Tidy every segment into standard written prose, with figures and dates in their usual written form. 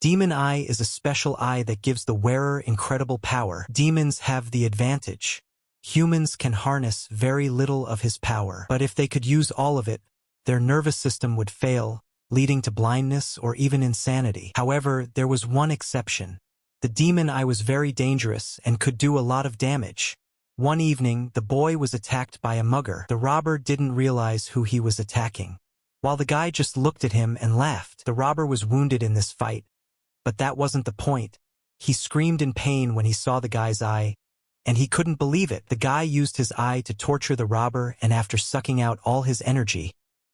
Demon Eye is a special eye that gives the wearer incredible power. Demons have the advantage. Humans can harness very little of his power, but if they could use all of it, their nervous system would fail, leading to blindness or even insanity. However, there was one exception. The demon eye was very dangerous and could do a lot of damage. One evening, the boy was attacked by a mugger. The robber didn't realize who he was attacking. While the guy just looked at him and laughed, the robber was wounded in this fight. But that wasn't the point. He screamed in pain when he saw the guy's eye, and he couldn't believe it. The guy used his eye to torture the robber, and after sucking out all his energy,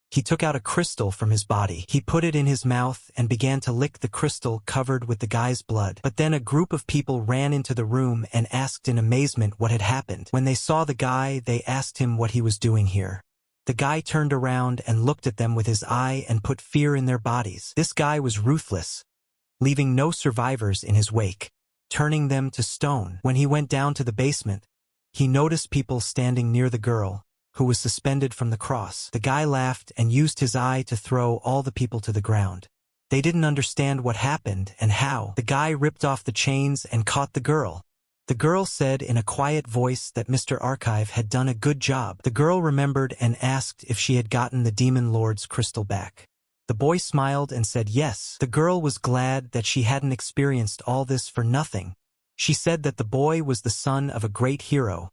he took out a crystal from his body. He put it in his mouth and began to lick the crystal covered with the guy's blood. But then a group of people ran into the room and asked in amazement what had happened. When they saw the guy, they asked him what he was doing here. The guy turned around and looked at them with his eye and put fear in their bodies. This guy was ruthless, leaving no survivors in his wake, turning them to stone. When he went down to the basement, he noticed people standing near the girl, who was suspended from the cross. The guy laughed and used his eye to throw all the people to the ground. They didn't understand what happened and how. The guy ripped off the chains and caught the girl. The girl said in a quiet voice that Mr. Archive had done a good job. The girl remembered and asked if she had gotten the Demon Lord's crystal back. The boy smiled and said yes. The girl was glad that she hadn't experienced all this for nothing. She said that the boy was the son of a great hero,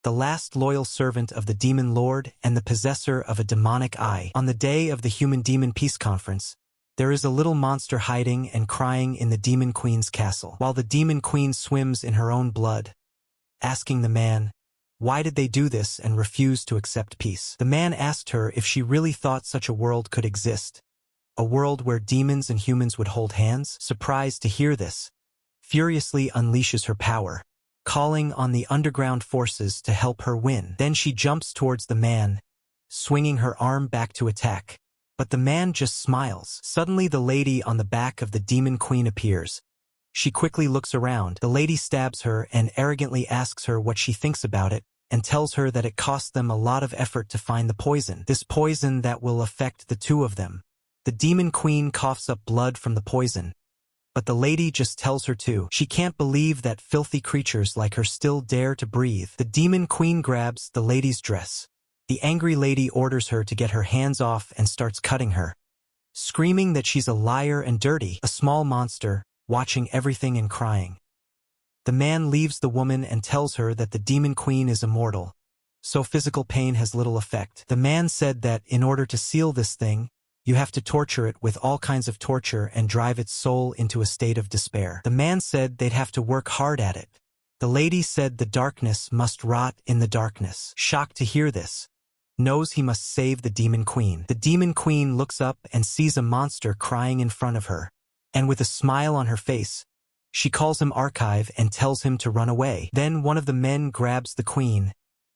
the last loyal servant of the Demon Lord and the possessor of a demonic eye. On the day of the Human-Demon Peace Conference, there is a little monster hiding and crying in the Demon Queen's castle, while the Demon Queen swims in her own blood, asking the man, why did they do this and refuse to accept peace? The man asked her if she really thought such a world could exist, a world where demons and humans would hold hands. Surprised to hear this, furiously unleashes her power, calling on the underground forces to help her win. Then she jumps towards the man, swinging her arm back to attack. But the man just smiles. Suddenly the lady on the back of the Demon Queen appears. She quickly looks around. The lady stabs her and arrogantly asks her what she thinks about it, and tells her that it cost them a lot of effort to find the poison. This poison that will affect the two of them. The Demon Queen coughs up blood from the poison, but the lady just tells her to. She can't believe that filthy creatures like her still dare to breathe. The Demon Queen grabs the lady's dress. The angry lady orders her to get her hands off and starts cutting her, screaming that she's a liar and dirty, a small monster, watching everything and crying. The man leaves the woman and tells her that the Demon Queen is immortal, so physical pain has little effect. The man said that in order to seal this thing, you have to torture it with all kinds of torture and drive its soul into a state of despair. The man said they'd have to work hard at it. The lady said the darkness must rot in the darkness. Shocked to hear this, knows he must save the Demon Queen. The Demon Queen looks up and sees a monster crying in front of her, and with a smile on her face, she calls him Archive and tells him to run away. Then one of the men grabs the queen,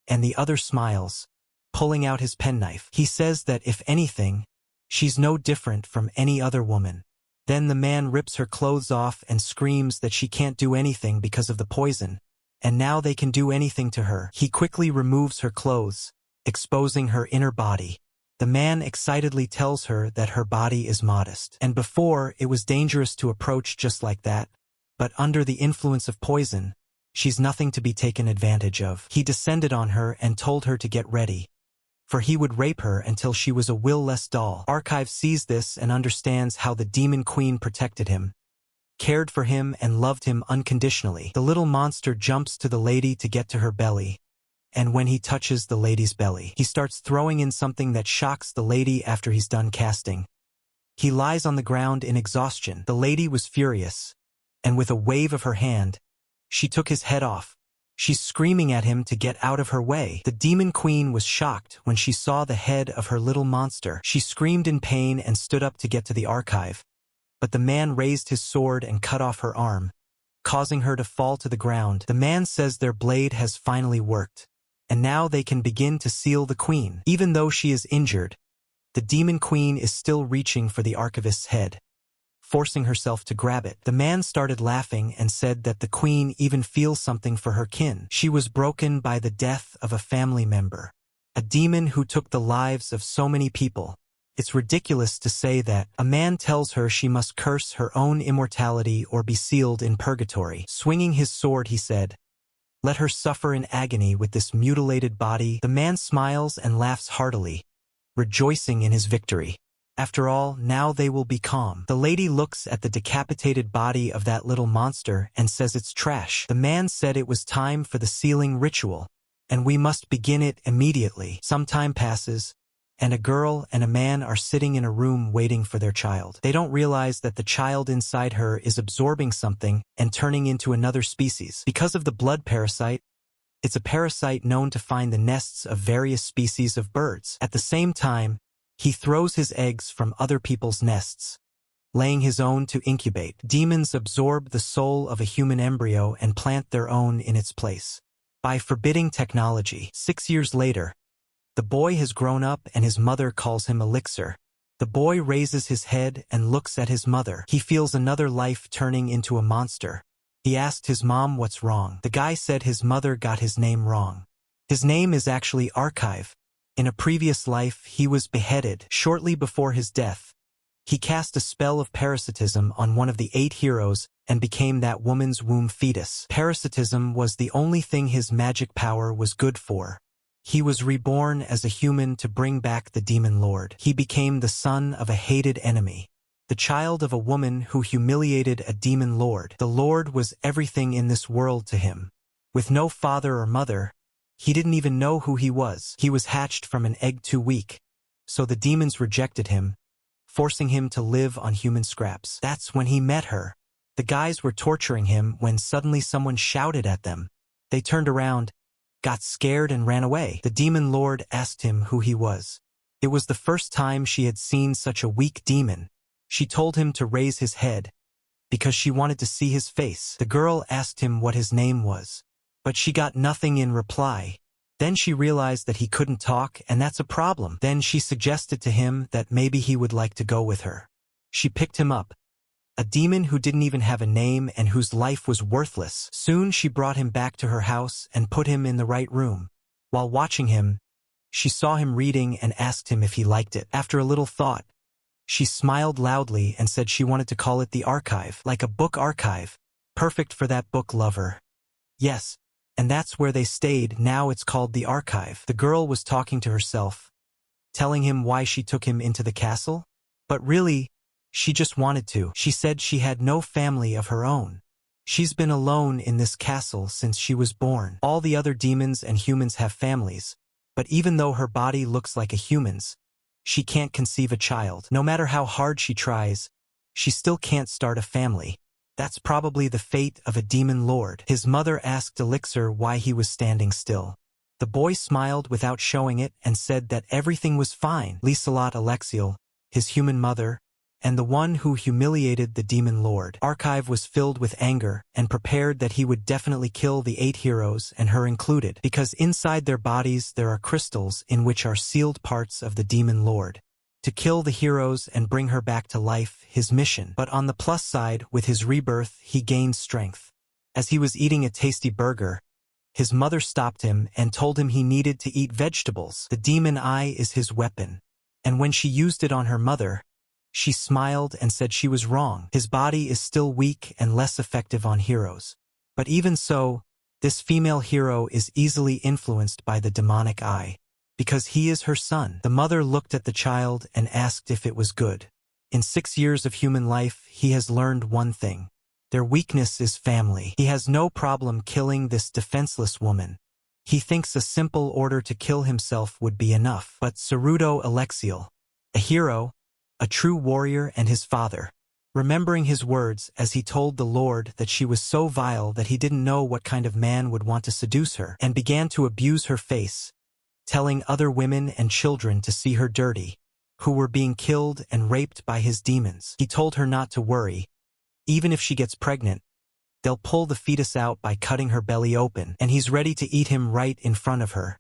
and the other smiles, pulling out his penknife. He says that if anything, she's no different from any other woman. Then the man rips her clothes off and screams that she can't do anything because of the poison, and now they can do anything to her. He quickly removes her clothes, exposing her inner body. The man excitedly tells her that her body is modest, and before it was dangerous to approach just like that, but under the influence of poison, she's nothing to be taken advantage of. He descended on her and told her to get ready, for he would rape her until she was a will-less doll. Archive sees this and understands how the Demon Queen protected him, cared for him and loved him unconditionally. The little monster jumps to the lady to get to her belly, and when he touches the lady's belly, he starts throwing in something that shocks the lady after he's done casting. He lies on the ground in exhaustion. The lady was furious, and with a wave of her hand, she took his head off. She's screaming at him to get out of her way. The Demon Queen was shocked when she saw the head of her little monster. She screamed in pain and stood up to get to the Archive, but the man raised his sword and cut off her arm, causing her to fall to the ground. The man says their blade has finally worked, and now they can begin to seal the queen. Even though she is injured, the Demon Queen is still reaching for the Archivist's head, forcing herself to grab it. The man started laughing and said that the queen even feels something for her kin. She was broken by the death of a family member, a demon who took the lives of so many people, It's ridiculous to say that. A man tells her she must curse her own immortality or be sealed in purgatory. Swinging his sword, he said, "Let her suffer in agony with this mutilated body." The man smiles and laughs heartily, rejoicing in his victory. After all, now they will be calm. The lady looks at the decapitated body of that little monster and says it's trash. The man said it was time for the sealing ritual, and we must begin it immediately. Some time passes, and a girl and a man are sitting in a room waiting for their child. They don't realize that the child inside her is absorbing something and turning into another species. Because of the blood parasite, it's a parasite known to find the nests of various species of birds. At the same time, he throws his eggs from other people's nests, laying his own to incubate. Demons absorb the soul of a human embryo and plant their own in its place. By forbidding technology, 6 years later, the boy has grown up and his mother calls him Elixir. The boy raises his head and looks at his mother. He feels another life turning into a monster. He asked his mom what's wrong. The guy said his mother got his name wrong. His name is actually Archive. In a previous life, he was beheaded. Shortly before his death, he cast a spell of parasitism on one of the 8 heroes and became that woman's womb fetus. Parasitism was the only thing his magic power was good for. He was reborn as a human to bring back the demon lord. He became the son of a hated enemy, the child of a woman who humiliated a demon lord. The lord was everything in this world to him. With no father or mother, he didn't even know who he was. He was hatched from an egg too weak, so the demons rejected him, forcing him to live on human scraps. That's when he met her. The guys were torturing him when suddenly someone shouted at them. They turned around, got scared and ran away. The demon lord asked him who he was. It was the first time she had seen such a weak demon. She told him to raise his head, because she wanted to see his face. The girl asked him what his name was, but she got nothing in reply. Then she realized that he couldn't talk, and that's a problem. Then she suggested to him that maybe he would like to go with her. She picked him up, a demon who didn't even have a name and whose life was worthless. Soon she brought him back to her house and put him in the right room. While watching him, she saw him reading and asked him if he liked it. After a little thought, she smiled loudly and said she wanted to call it the archive, like a book archive, perfect for that book lover. Yes, and that's where they stayed. Now it's called the archive. The girl was talking to herself, telling him why she took him into the castle, but really, she just wanted to. She said she had no family of her own. She's been alone in this castle since she was born. All the other demons and humans have families, but even though her body looks like a human's, she can't conceive a child. No matter how hard she tries, she still can't start a family. That's probably the fate of a demon lord. His mother asked Elixir why he was standing still. The boy smiled without showing it and said that everything was fine. Liselot Alexiel, his human mother, and the one who humiliated the demon lord. Archive was filled with anger and prepared that he would definitely kill the 8 heroes and her included, because inside their bodies there are crystals in which are sealed parts of the demon lord. To kill the heroes and bring her back to life, his mission. But on the plus side, with his rebirth, he gained strength. As he was eating a tasty burger, his mother stopped him and told him he needed to eat vegetables. The demon eye is his weapon, and when she used it on her mother, she smiled and said she was wrong. His body is still weak and less effective on heroes. But even so, this female hero is easily influenced by the demonic eye, because he is her son. The mother looked at the child and asked if it was good. In 6 years of human life, he has learned one thing. Their weakness is family. He has no problem killing this defenseless woman. He thinks a simple order to kill himself would be enough. But Cerudo Alexiel, a hero, a true warrior, and his father, remembering his words as he told the Lord that she was so vile that he didn't know what kind of man would want to seduce her, and began to abuse her face, telling other women and children to see her dirty, who were being killed and raped by his demons. He told her not to worry. Even if she gets pregnant, they'll pull the fetus out by cutting her belly open, and he's ready to eat him right in front of her,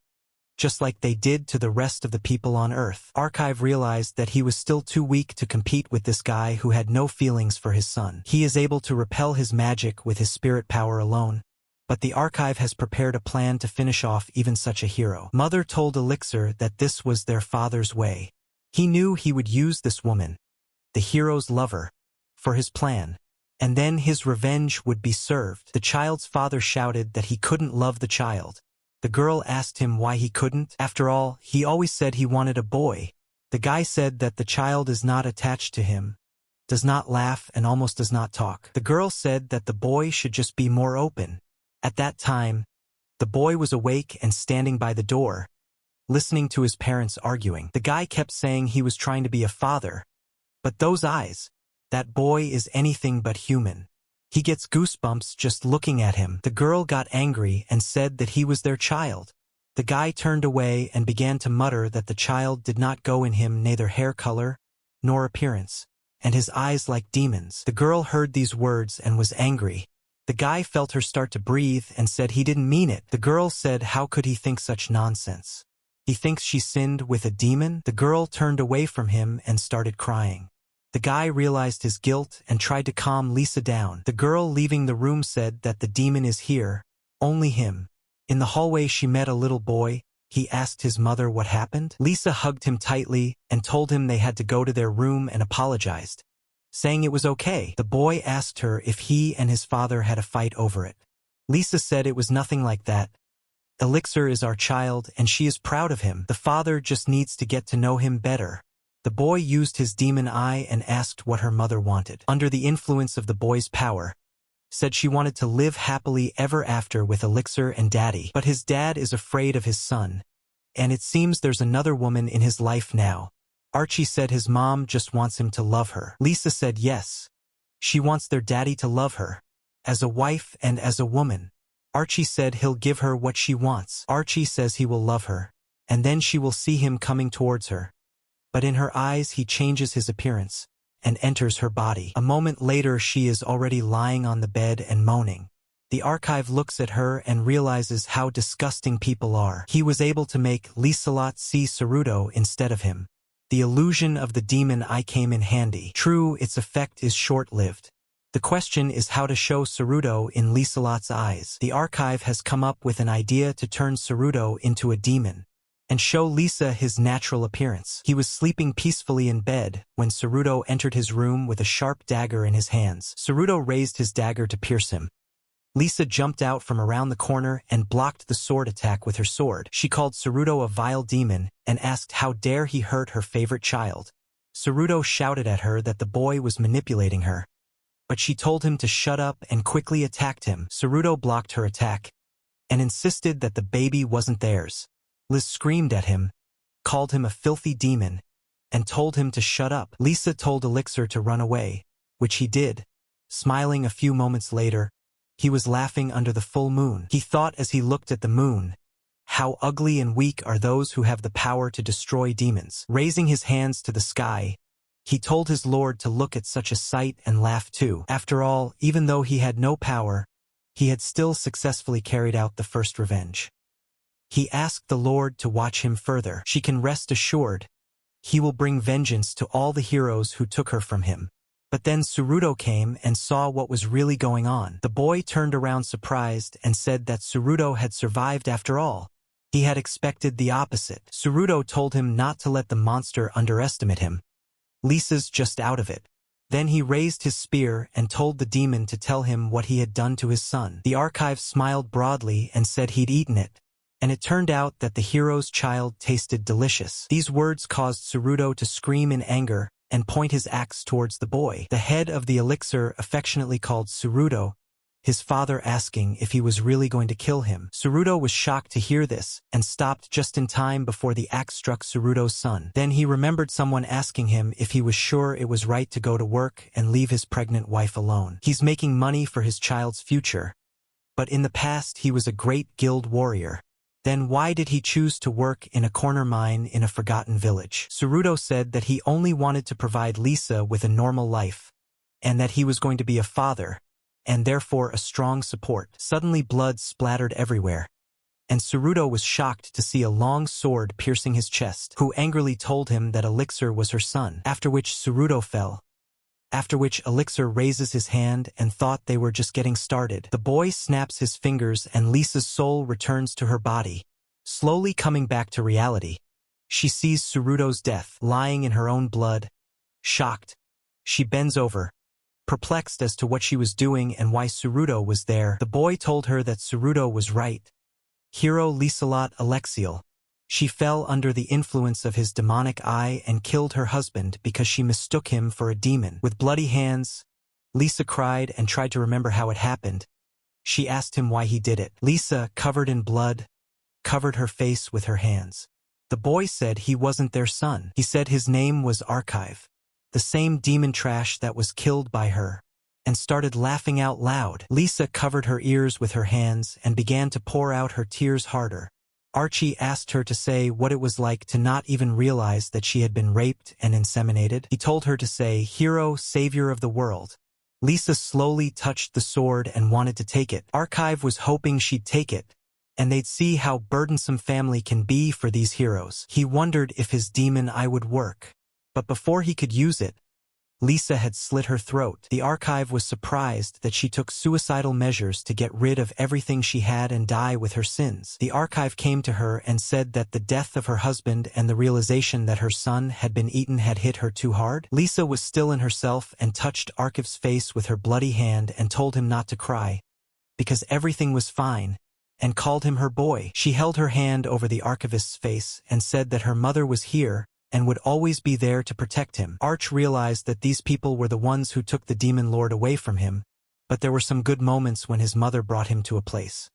just like they did to the rest of the people on Earth. Archive realized that he was still too weak to compete with this guy who had no feelings for his son. He is able to repel his magic with his spirit power alone, but the Archive has prepared a plan to finish off even such a hero. Mother told Elixir that this was their father's way. He knew he would use this woman, the hero's lover, for his plan. And then his revenge would be served. The child's father shouted that he couldn't love the child. The girl asked him why he couldn't. After all, he always said he wanted a boy. The guy said that the child is not attached to him, does not laugh, and almost does not talk. The girl said that the boy should just be more open. At that time, the boy was awake and standing by the door, listening to his parents arguing. The guy kept saying he was trying to be a father. But those eyes, that boy is anything but human. He gets goosebumps just looking at him. The girl got angry and said that he was their child. The guy turned away and began to mutter that the child did not go in him, neither hair color nor appearance, and his eyes like demons. The girl heard these words and was angry. The guy felt her start to breathe and said he didn't mean it. The girl said how could he think such nonsense? He thinks she sinned with a demon? The girl turned away from him and started crying. The guy realized his guilt and tried to calm Lisa down. The girl leaving the room said that the demon is here, only him. In the hallway she met a little boy. He asked his mother what happened. Lisa hugged him tightly and told him they had to go to their room and apologized, saying it was okay. The boy asked her if he and his father had a fight over it. Lisa said it was nothing like that. Elixir is our child and she is proud of him. The father just needs to get to know him better. The boy used his demon eye and asked what her mother wanted. Under the influence of the boy's power, said she wanted to live happily ever after with Elixir and Daddy. But his dad is afraid of his son, and it seems there's another woman in his life now. Archie said his mom just wants him to love her. Lisa said yes. She wants their daddy to love her, as a wife and as a woman. Archie said he'll give her what she wants. Archie says he will love her, and then she will see him coming towards her. But in her eyes he changes his appearance and enters her body. A moment later she is already lying on the bed and moaning. The archive looks at her and realizes how disgusting people are. He was able to make Liselot see Saruto instead of him. The illusion of the demon eye came in handy. True, its effect is short-lived. The question is how to show Saruto in Liselot's eyes. The archive has come up with an idea to turn Saruto into a demon and show Lisa his natural appearance. He was sleeping peacefully in bed when Saruto entered his room with a sharp dagger in his hands. Saruto raised his dagger to pierce him. Lisa jumped out from around the corner and blocked the sword attack with her sword. She called Saruto a vile demon and asked how dare he hurt her favorite child. Saruto shouted at her that the boy was manipulating her, but she told him to shut up and quickly attacked him. Saruto blocked her attack and insisted that the baby wasn't theirs. Liz screamed at him, called him a filthy demon, and told him to shut up. Lisa told Elixir to run away, which he did. Smiling a few moments later, he was laughing under the full moon. He thought as he looked at the moon, how ugly and weak are those who have the power to destroy demons. Raising his hands to the sky, he told his lord to look at such a sight and laugh too. After all, even though he had no power, he had still successfully carried out the first revenge. He asked the Lord to watch him further. She can rest assured he will bring vengeance to all the heroes who took her from him. But then Saruto came and saw what was really going on. The boy turned around surprised and said that Saruto had survived after all. He had expected the opposite. Saruto told him not to let the monster underestimate him. Lisa's just out of it. Then he raised his spear and told the demon to tell him what he had done to his son. The archive smiled broadly and said he'd eaten it, and it turned out that the hero's child tasted delicious. These words caused Saruto to scream in anger and point his axe towards the boy. The head of the elixir affectionately called Saruto, his father asking if he was really going to kill him. Saruto was shocked to hear this and stopped just in time before the axe struck Saruto's son. Then he remembered someone asking him if he was sure it was right to go to work and leave his pregnant wife alone. He's making money for his child's future, but in the past he was a great guild warrior. Then why did he choose to work in a corner mine in a forgotten village? Saruto said that he only wanted to provide Lisa with a normal life, and that he was going to be a father, and therefore a strong support. Suddenly blood splattered everywhere, and Saruto was shocked to see a long sword piercing his chest, who angrily told him that Elixir was her son, after which Saruto fell. After which Elixir raises his hand and thought they were just getting started. The boy snaps his fingers and Lisa's soul returns to her body, slowly coming back to reality. She sees Tsuruto's death, lying in her own blood. Shocked, she bends over, perplexed as to what she was doing and why Tsuruto was there. The boy told her that Tsuruto was right. Hero Lieselot Alexiel. She fell under the influence of his demonic eye and killed her husband because she mistook him for a demon. With bloody hands, Lisa cried and tried to remember how it happened. She asked him why he did it. Lisa, covered in blood, covered her face with her hands. The boy said he wasn't their son. He said his name was Archive, the same demon trash that was killed by her, and started laughing out loud. Lisa covered her ears with her hands and began to pour out her tears harder. Archie asked her to say what it was like to not even realize that she had been raped and inseminated. He told her to say, "Hero, savior of the world." Lisa slowly touched the sword and wanted to take it. Archive was hoping she'd take it, and they'd see how burdensome family can be for these heroes. He wondered if his demon eye would work. But before he could use it, Lisa had slit her throat. The Archive was surprised that she took suicidal measures to get rid of everything she had and die with her sins. The Archive came to her and said that the death of her husband and the realization that her son had been eaten had hit her too hard. Lisa was still in herself and touched Archive's face with her bloody hand and told him not to cry, because everything was fine, and called him her boy. She held her hand over the archivist's face and said that her mother was here and would always be there to protect him. Arch realized that these people were the ones who took the demon lord away from him, but there were some good moments when his mother brought him to a place.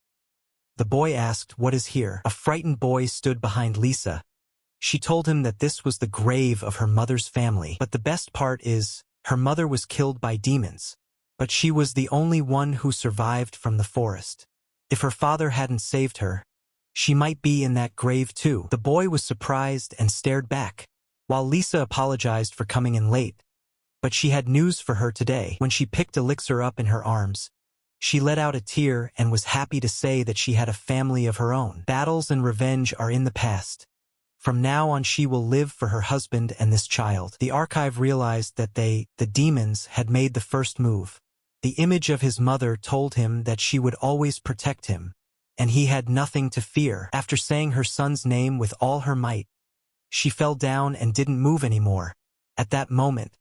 The boy asked, "What is here?" A frightened boy stood behind Lisa. She told him that this was the grave of her mother's family. But the best part is, her mother was killed by demons, but she was the only one who survived from the forest. If her father hadn't saved her, she might be in that grave too. The boy was surprised and stared back, while Lisa apologized for coming in late. But she had news for her today. When she picked Elixir up in her arms, she let out a tear and was happy to say that she had a family of her own. Battles and revenge are in the past. From now on she will live for her husband and this child. The Archive realized that the demons, had made the first move. The image of his mother told him that she would always protect him, and he had nothing to fear. After saying her son's name with all her might, she fell down and didn't move anymore. At that moment,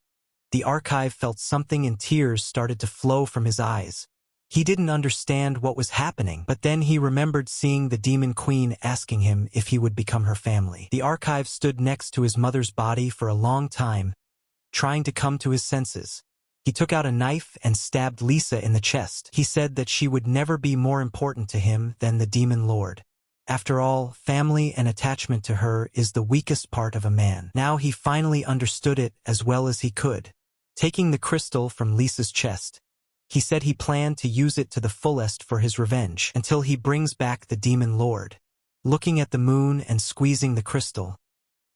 the Archive felt something and tears started to flow from his eyes. He didn't understand what was happening, but then he remembered seeing the Demon Queen asking him if he would become her family. The Archive stood next to his mother's body for a long time, trying to come to his senses. He took out a knife and stabbed Lisa in the chest. He said that she would never be more important to him than the Demon Lord. After all, family and attachment to her is the weakest part of a man. Now he finally understood it as well as he could. Taking the crystal from Lisa's chest, he said he planned to use it to the fullest for his revenge until he brings back the Demon Lord. Looking at the moon and squeezing the crystal,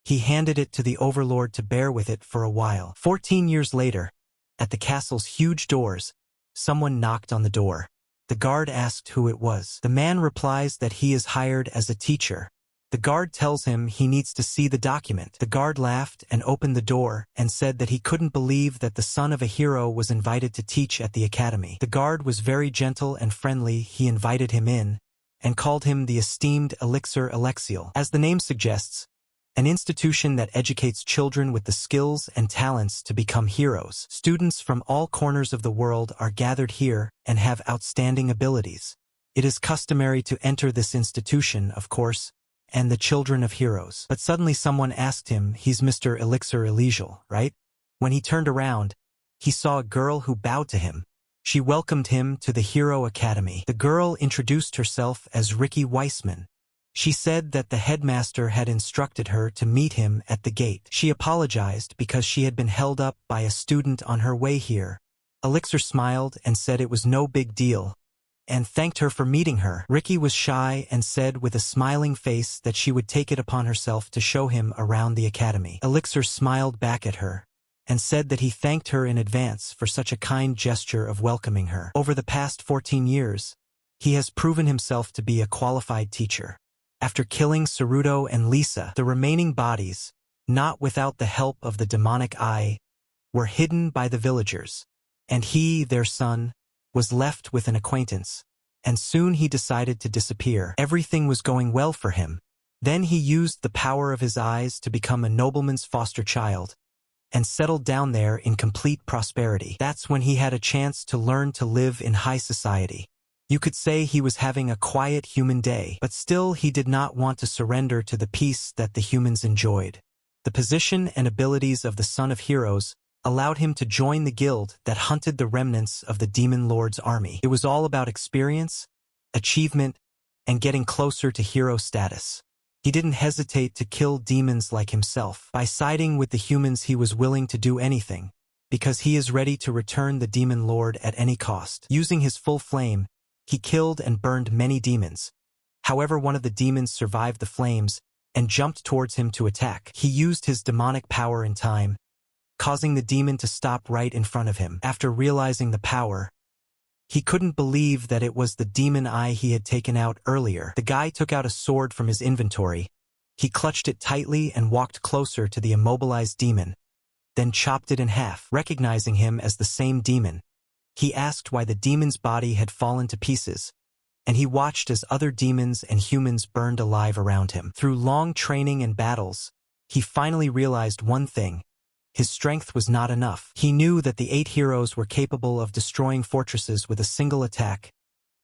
he handed it to the Overlord to bear with it for a while. 14 years later, at the castle's huge doors, someone knocked on the door. The guard asked who it was. The man replies that he is hired as a teacher. The guard tells him he needs to see the document. The guard laughed and opened the door and said that he couldn't believe that the son of a hero was invited to teach at the academy. The guard was very gentle and friendly. He invited him in and called him the esteemed Elixir Alexiel. As the name suggests, an institution that educates children with the skills and talents to become heroes. Students from all corners of the world are gathered here and have outstanding abilities. It is customary to enter this institution, of course, and the children of heroes. But suddenly someone asked him, "He's Mr. Elixir Elysial, right?" When he turned around, he saw a girl who bowed to him. She welcomed him to the Hero Academy. The girl introduced herself as Ricky Weissman. She said that the headmaster had instructed her to meet him at the gate. She apologized because she had been held up by a student on her way here. Elixir smiled and said it was no big deal, and thanked her for meeting her. Ricky was shy and said with a smiling face that she would take it upon herself to show him around the academy. Elixir smiled back at her and said that he thanked her in advance for such a kind gesture of welcoming her. Over the past 14 years, he has proven himself to be a qualified teacher. After killing Tsuruto and Lisa, the remaining bodies, not without the help of the demonic eye, were hidden by the villagers, and he, their son, was left with an acquaintance, and soon he decided to disappear. Everything was going well for him. Then he used the power of his eyes to become a nobleman's foster child and settled down there in complete prosperity. That's when he had a chance to learn to live in high society. You could say he was having a quiet human day, but still he did not want to surrender to the peace that the humans enjoyed. The position and abilities of the Son of Heroes allowed him to join the guild that hunted the remnants of the Demon Lord's army. It was all about experience, achievement, and getting closer to hero status. He didn't hesitate to kill demons like himself. By siding with the humans, he was willing to do anything, because he is ready to return the Demon Lord at any cost. Using his full flame, he killed and burned many demons. However, one of the demons survived the flames and jumped towards him to attack. He used his demonic power in time, causing the demon to stop right in front of him. After realizing the power, he couldn't believe that it was the demon eye he had taken out earlier. The guy took out a sword from his inventory. He clutched it tightly and walked closer to the immobilized demon, then chopped it in half. Recognizing him as the same demon, he asked why the demon's body had fallen to pieces, and he watched as other demons and humans burned alive around him. Through long training and battles, he finally realized one thing. His strength was not enough. He knew that the 8 heroes were capable of destroying fortresses with a single attack,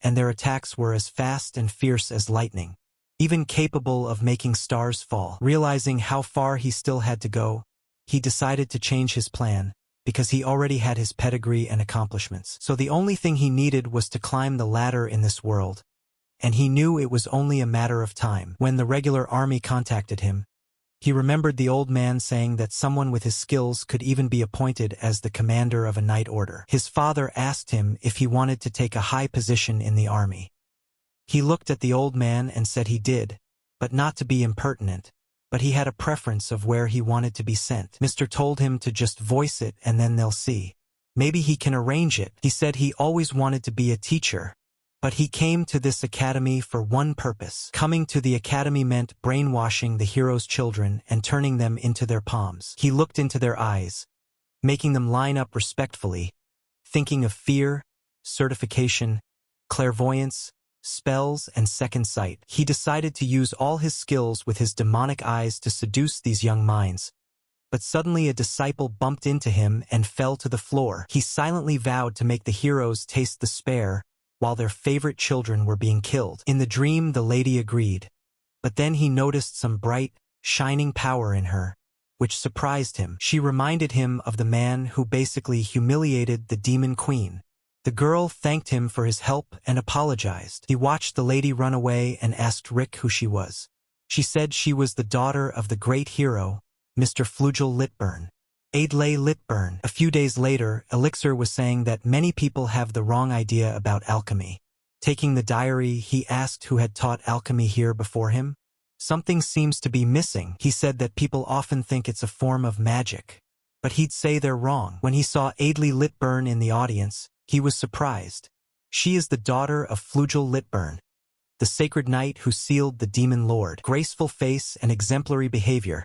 and their attacks were as fast and fierce as lightning, even capable of making stars fall. Realizing how far he still had to go, he decided to change his plan, because he already had his pedigree and accomplishments. So the only thing he needed was to climb the ladder in this world, and he knew it was only a matter of time. When the regular army contacted him, he remembered the old man saying that someone with his skills could even be appointed as the commander of a night order. His father asked him if he wanted to take a high position in the army. He looked at the old man and said he did, but not to be impertinent, but he had a preference of where he wanted to be sent. Mr. told him to just voice it and then they'll see. Maybe he can arrange it. He said he always wanted to be a teacher, but he came to this academy for one purpose. Coming to the academy meant brainwashing the heroes' children and turning them into their palms. He looked into their eyes, making them line up respectfully, thinking of fear, certification, clairvoyance, spells, and second sight. He decided to use all his skills with his demonic eyes to seduce these young minds. But suddenly a disciple bumped into him and fell to the floor. He silently vowed to make the heroes taste the spare, while their favorite children were being killed. In the dream, the lady agreed, but then he noticed some bright, shining power in her, which surprised him. She reminded him of the man who basically humiliated the demon queen. The girl thanked him for his help and apologized. He watched the lady run away and asked Rick who she was. She said she was the daughter of the great hero, Mr. Flugel Litburn. Adlai Litburn. A few days later, Elixir was saying that many people have the wrong idea about alchemy. Taking the diary, he asked who had taught alchemy here before him. Something seems to be missing. He said that people often think it's a form of magic, but he'd say they're wrong. When he saw Adlai Litburn in the audience, he was surprised. She is the daughter of Flugel Litburn, the sacred knight who sealed the Demon Lord. Graceful face and exemplary behavior.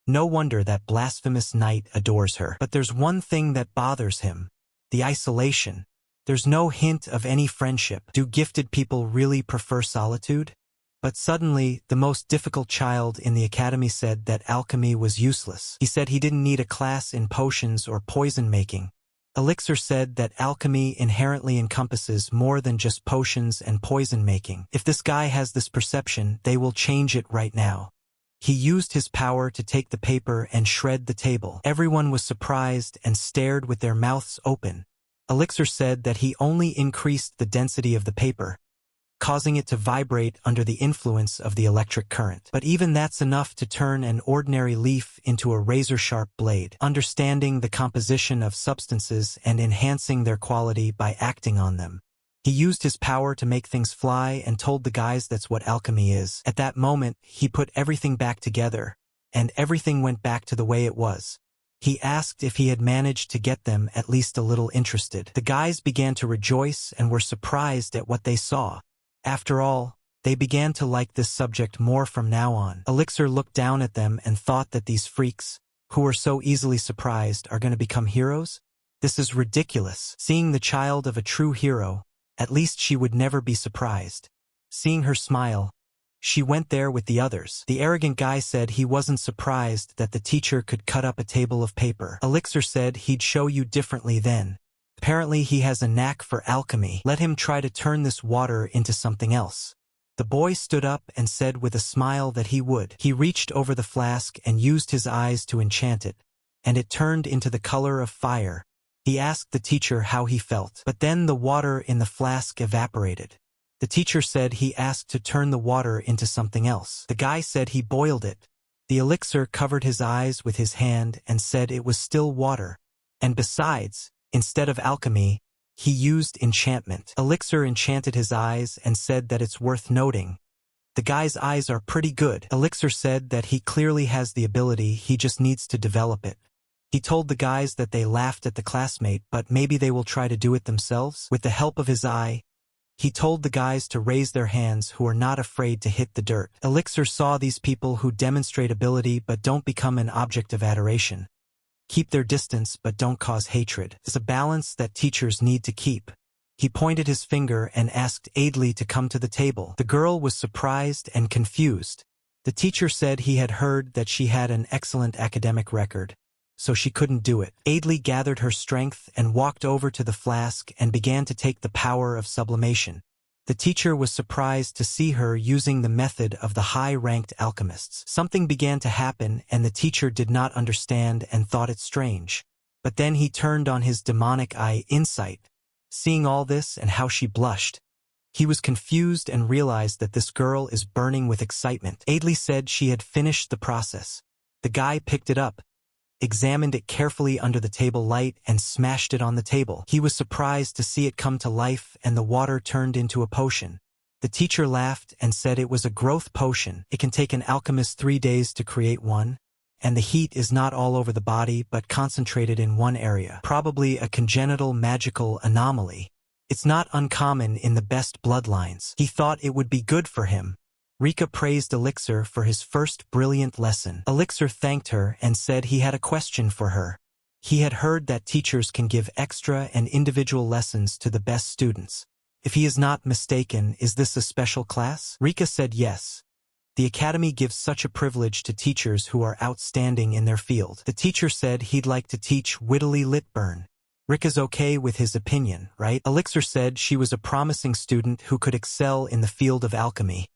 No wonder that blasphemous knight adores her. But there's one thing that bothers him: the isolation. There's no hint of any friendship. Do gifted people really prefer solitude? But suddenly, the most difficult child in the academy said that alchemy was useless. He said he didn't need a class in potions or poison making. Elixir said that alchemy inherently encompasses more than just potions and poison making. If this guy has this perception, they will change it right now. He used his power to take the paper and shred the table. Everyone was surprised and stared with their mouths open. Elixir said that he only increased the density of the paper, causing it to vibrate under the influence of the electric current. But even that's enough to turn an ordinary leaf into a razor-sharp blade. Understanding the composition of substances and enhancing their quality by acting on them, he used his power to make things fly and told the guys that's what alchemy is. At that moment, he put everything back together, and everything went back to the way it was. He asked if he had managed to get them at least a little interested. The guys began to rejoice and were surprised at what they saw. After all, they began to like this subject more from now on. Elixir looked down at them and thought that these freaks, who were so easily surprised, are going to become heroes? This is ridiculous. Seeing the child of a true hero, at least she would never be surprised. Seeing her smile, She went there with the others. The arrogant guy said he wasn't surprised that the teacher could cut up a table of paper. Elixir said he'd show you differently then. Apparently he has a knack for alchemy. Let him try to turn this water into something else. The boy stood up and said with a smile that he would. He reached over the flask and used his eyes to enchant it, and it turned into the color of fire. He asked the teacher how he felt, but then the water in the flask evaporated. The teacher said he asked to turn the water into something else. The guy said he boiled it. The elixir covered his eyes with his hand and said it was still water. And besides, instead of alchemy, he used enchantment. Elixir enchanted his eyes and said that it's worth noting. The guy's eyes are pretty good. Elixir said that he clearly has the ability, he just needs to develop it. He told the guys that they laughed at the classmate, but maybe they will try to do it themselves. With the help of his eye, he told the guys to raise their hands who are not afraid to hit the dirt. Elixir saw these people who demonstrate ability but don't become an object of adoration. Keep their distance but don't cause hatred. It's a balance that teachers need to keep. He pointed his finger and asked Adley to come to the table. The girl was surprised and confused. The teacher said he had heard that she had an excellent academic record, so she couldn't do it. Adley gathered her strength and walked over to the flask and began to take the power of sublimation. The teacher was surprised to see her using the method of the high-ranked alchemists. Something began to happen and the teacher did not understand and thought it strange. But then he turned on his demonic eye insight, seeing all this and how she blushed. He was confused and realized that this girl is burning with excitement. Adley said she had finished the process. The guy picked it up, examined it carefully under the table light and smashed it on the table. He was surprised to see it come to life and the water turned into a potion. The teacher laughed and said it was a growth potion. It can take an alchemist 3 days to create one, and the heat is not all over the body but concentrated in one area. Probably a congenital magical anomaly. It's not uncommon in the best bloodlines. He thought it would be good for him. Rika praised Elixir for his first brilliant lesson. Elixir thanked her and said he had a question for her. He had heard that teachers can give extra and individual lessons to the best students. If he is not mistaken, is this a special class? Rika said yes. The academy gives such a privilege to teachers who are outstanding in their field. The teacher said he'd like to teach Whittly Litburn. Rika's okay with his opinion, right? Elixir said she was a promising student who could excel in the field of alchemy,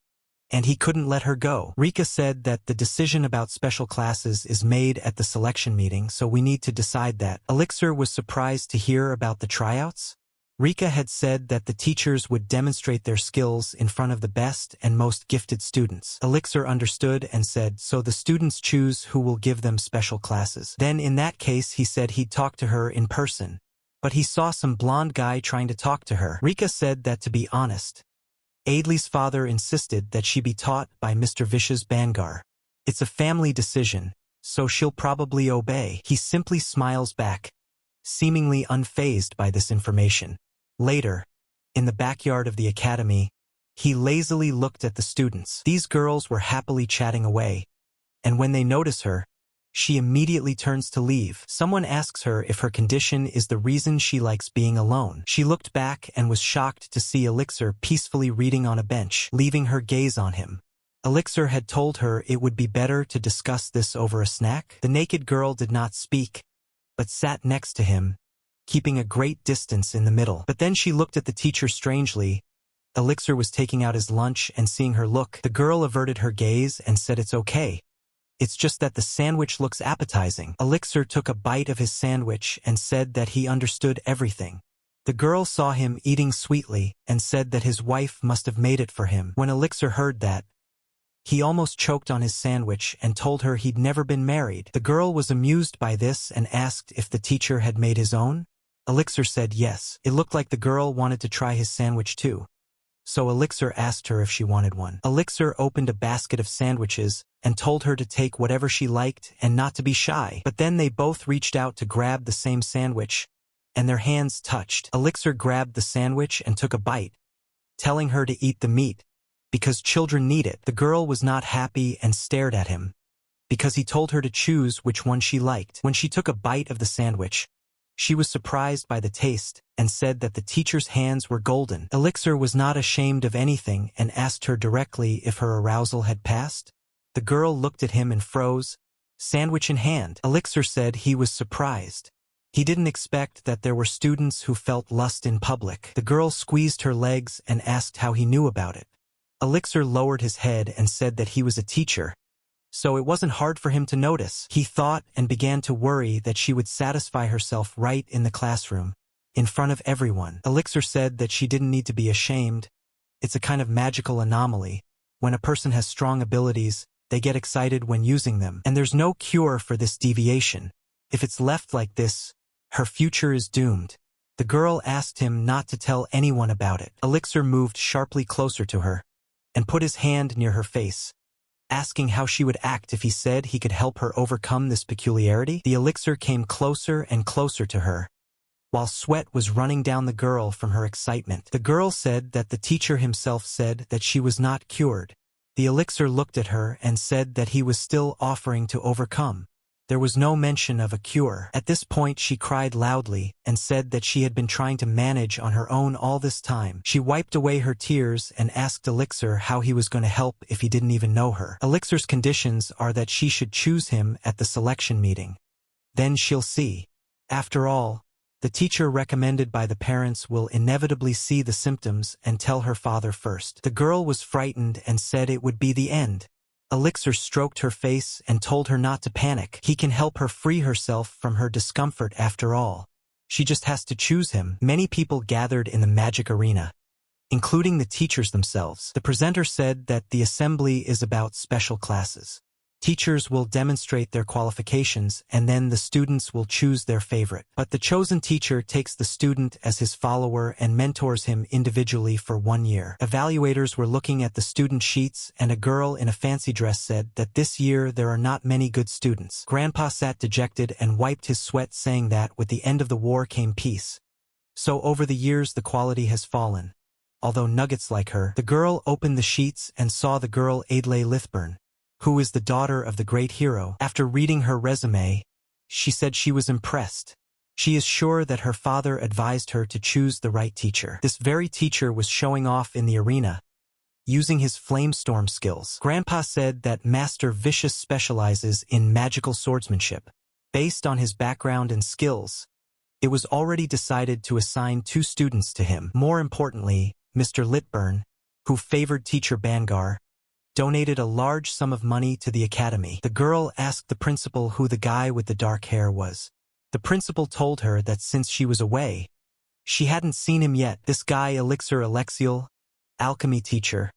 and he couldn't let her go. Rika said that the decision about special classes is made at the selection meeting, so we need to decide that. Elixir was surprised to hear about the tryouts. Rika had said that the teachers would demonstrate their skills in front of the best and most gifted students. Elixir understood and said, so the students choose who will give them special classes. Then in that case he said he'd talk to her in person, but he saw some blonde guy trying to talk to her. Rika said that to be honest, Adley's father insisted that she be taught by Mr. Vish's Bangar. It's a family decision, so she'll probably obey. He simply smiles back, seemingly unfazed by this information. Later, in the backyard of the academy, he lazily looked at the students. These girls were happily chatting away, and when they notice her, she immediately turns to leave. Someone asks her if her condition is the reason she likes being alone. She looked back and was shocked to see Elixir peacefully reading on a bench, leaving her gaze on him. Elixir had told her it would be better to discuss this over a snack. The naked girl did not speak, but sat next to him, keeping a great distance in the middle. But then she looked at the teacher strangely. Elixir was taking out his lunch and seeing her look. The girl averted her gaze and said it's okay. It's just that the sandwich looks appetizing. Elixir took a bite of his sandwich and said that he understood everything. The girl saw him eating sweetly and said that his wife must have made it for him. When Elixir heard that, he almost choked on his sandwich and told her he'd never been married. The girl was amused by this and asked if the teacher had made his own. Elixir said yes. It looked like the girl wanted to try his sandwich too, so Elixir asked her if she wanted one. Elixir opened a basket of sandwiches and told her to take whatever she liked and not to be shy. But then they both reached out to grab the same sandwich, and their hands touched. Elixir grabbed the sandwich and took a bite, telling her to eat the meat, because children need it. The girl was not happy and stared at him, because he told her to choose which one she liked. When she took a bite of the sandwich, She was surprised by the taste and said that the teacher's hands were golden. Elixir was not ashamed of anything and asked her directly if her arousal had passed. The girl looked at him and froze, sandwich in hand. Elixir said he was surprised. He didn't expect that there were students who felt lust in public. The girl squeezed her legs and asked how he knew about it. Elixir lowered his head and said that he was a teacher, so it wasn't hard for him to notice. He thought and began to worry that she would satisfy herself right in the classroom, in front of everyone. Elixir said that she didn't need to be ashamed. It's a kind of magical anomaly. When a person has strong abilities, they get excited when using them, and there's no cure for this deviation. If it's left like this, her future is doomed. The girl asked him not to tell anyone about it. Elixir moved sharply closer to her and put his hand near her face, asking how she would act if he said he could help her overcome this peculiarity. The elixir came closer and closer to her, while sweat was running down the girl from her excitement. The girl said that the teacher himself said that she was not cured. The elixir looked at her and said that he was still offering to overcome. There was no mention of a cure. At this point she cried loudly and said that she had been trying to manage on her own all this time. She wiped away her tears and asked Elixir how he was going to help if he didn't even know her. Elixir's conditions are that she should choose him at the selection meeting. Then she'll see. After all, the teacher recommended by the parents will inevitably see the symptoms and tell her father first. The girl was frightened and said it would be the end. Elixir stroked her face and told her not to panic. He can help her free herself from her discomfort after all. She just has to choose him. Many people gathered in the magic arena, including the teachers themselves. The presenter said that the assembly is about special classes. Teachers will demonstrate their qualifications and then the students will choose their favorite. But the chosen teacher takes the student as his follower and mentors him individually for 1 year. Evaluators were looking at the student sheets and a girl in a fancy dress said that this year there are not many good students. Grandpa sat dejected and wiped his sweat, saying that with the end of the war came peace. So over the years the quality has fallen. Although nuggets like her. The girl opened the sheets and saw the girl Adlai Lithburn, who is the daughter of the great hero. After reading her resume, she said she was impressed. She is sure that her father advised her to choose the right teacher. This very teacher was showing off in the arena, using his flamestorm skills. Grandpa said that Master Vicious specializes in magical swordsmanship. Based on his background and skills, it was already decided to assign 2 students to him. More importantly, Mr. Litburn, who favored teacher Bangar, donated a large sum of money to the academy. The girl asked the principal who the guy with the dark hair was. The principal told her that since she was away, she hadn't seen him yet. This guy Elixir Alexiel, alchemy teacher,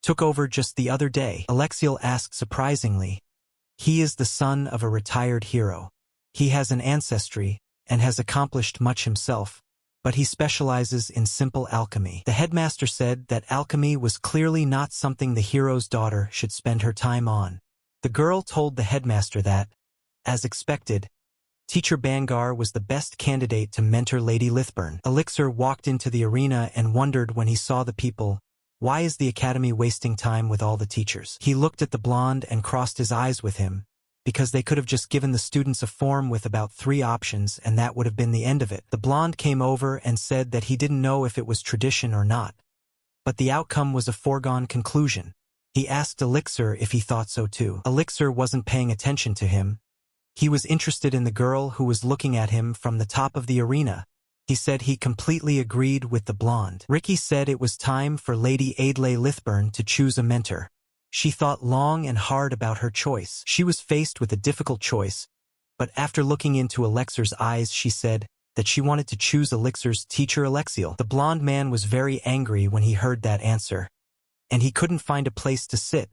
took over just the other day. Alexiel asked surprisingly. He is the son of a retired hero. He has an ancestry and has accomplished much himself, but he specializes in simple alchemy. The headmaster said that alchemy was clearly not something the hero's daughter should spend her time on. The girl told the headmaster that, as expected, teacher Bangar was the best candidate to mentor Lady Lithburn. Elixir walked into the arena and wondered when he saw the people, why is the academy wasting time with all the teachers? He looked at the blonde and crossed his eyes with him, because they could have just given the students a form with about 3 options and that would have been the end of it. The blonde came over and said that he didn't know if it was tradition or not, but the outcome was a foregone conclusion. He asked Elixir if he thought so too. Elixir wasn't paying attention to him. He was interested in the girl who was looking at him from the top of the arena. He said he completely agreed with the blonde. Ricky said it was time for Lady Adlai Lithburn to choose a mentor. She thought long and hard about her choice. She was faced with a difficult choice, but after looking into Elixir's eyes she said that she wanted to choose Elixir's teacher Alexiel. The blonde man was very angry when he heard that answer, and he couldn't find a place to sit,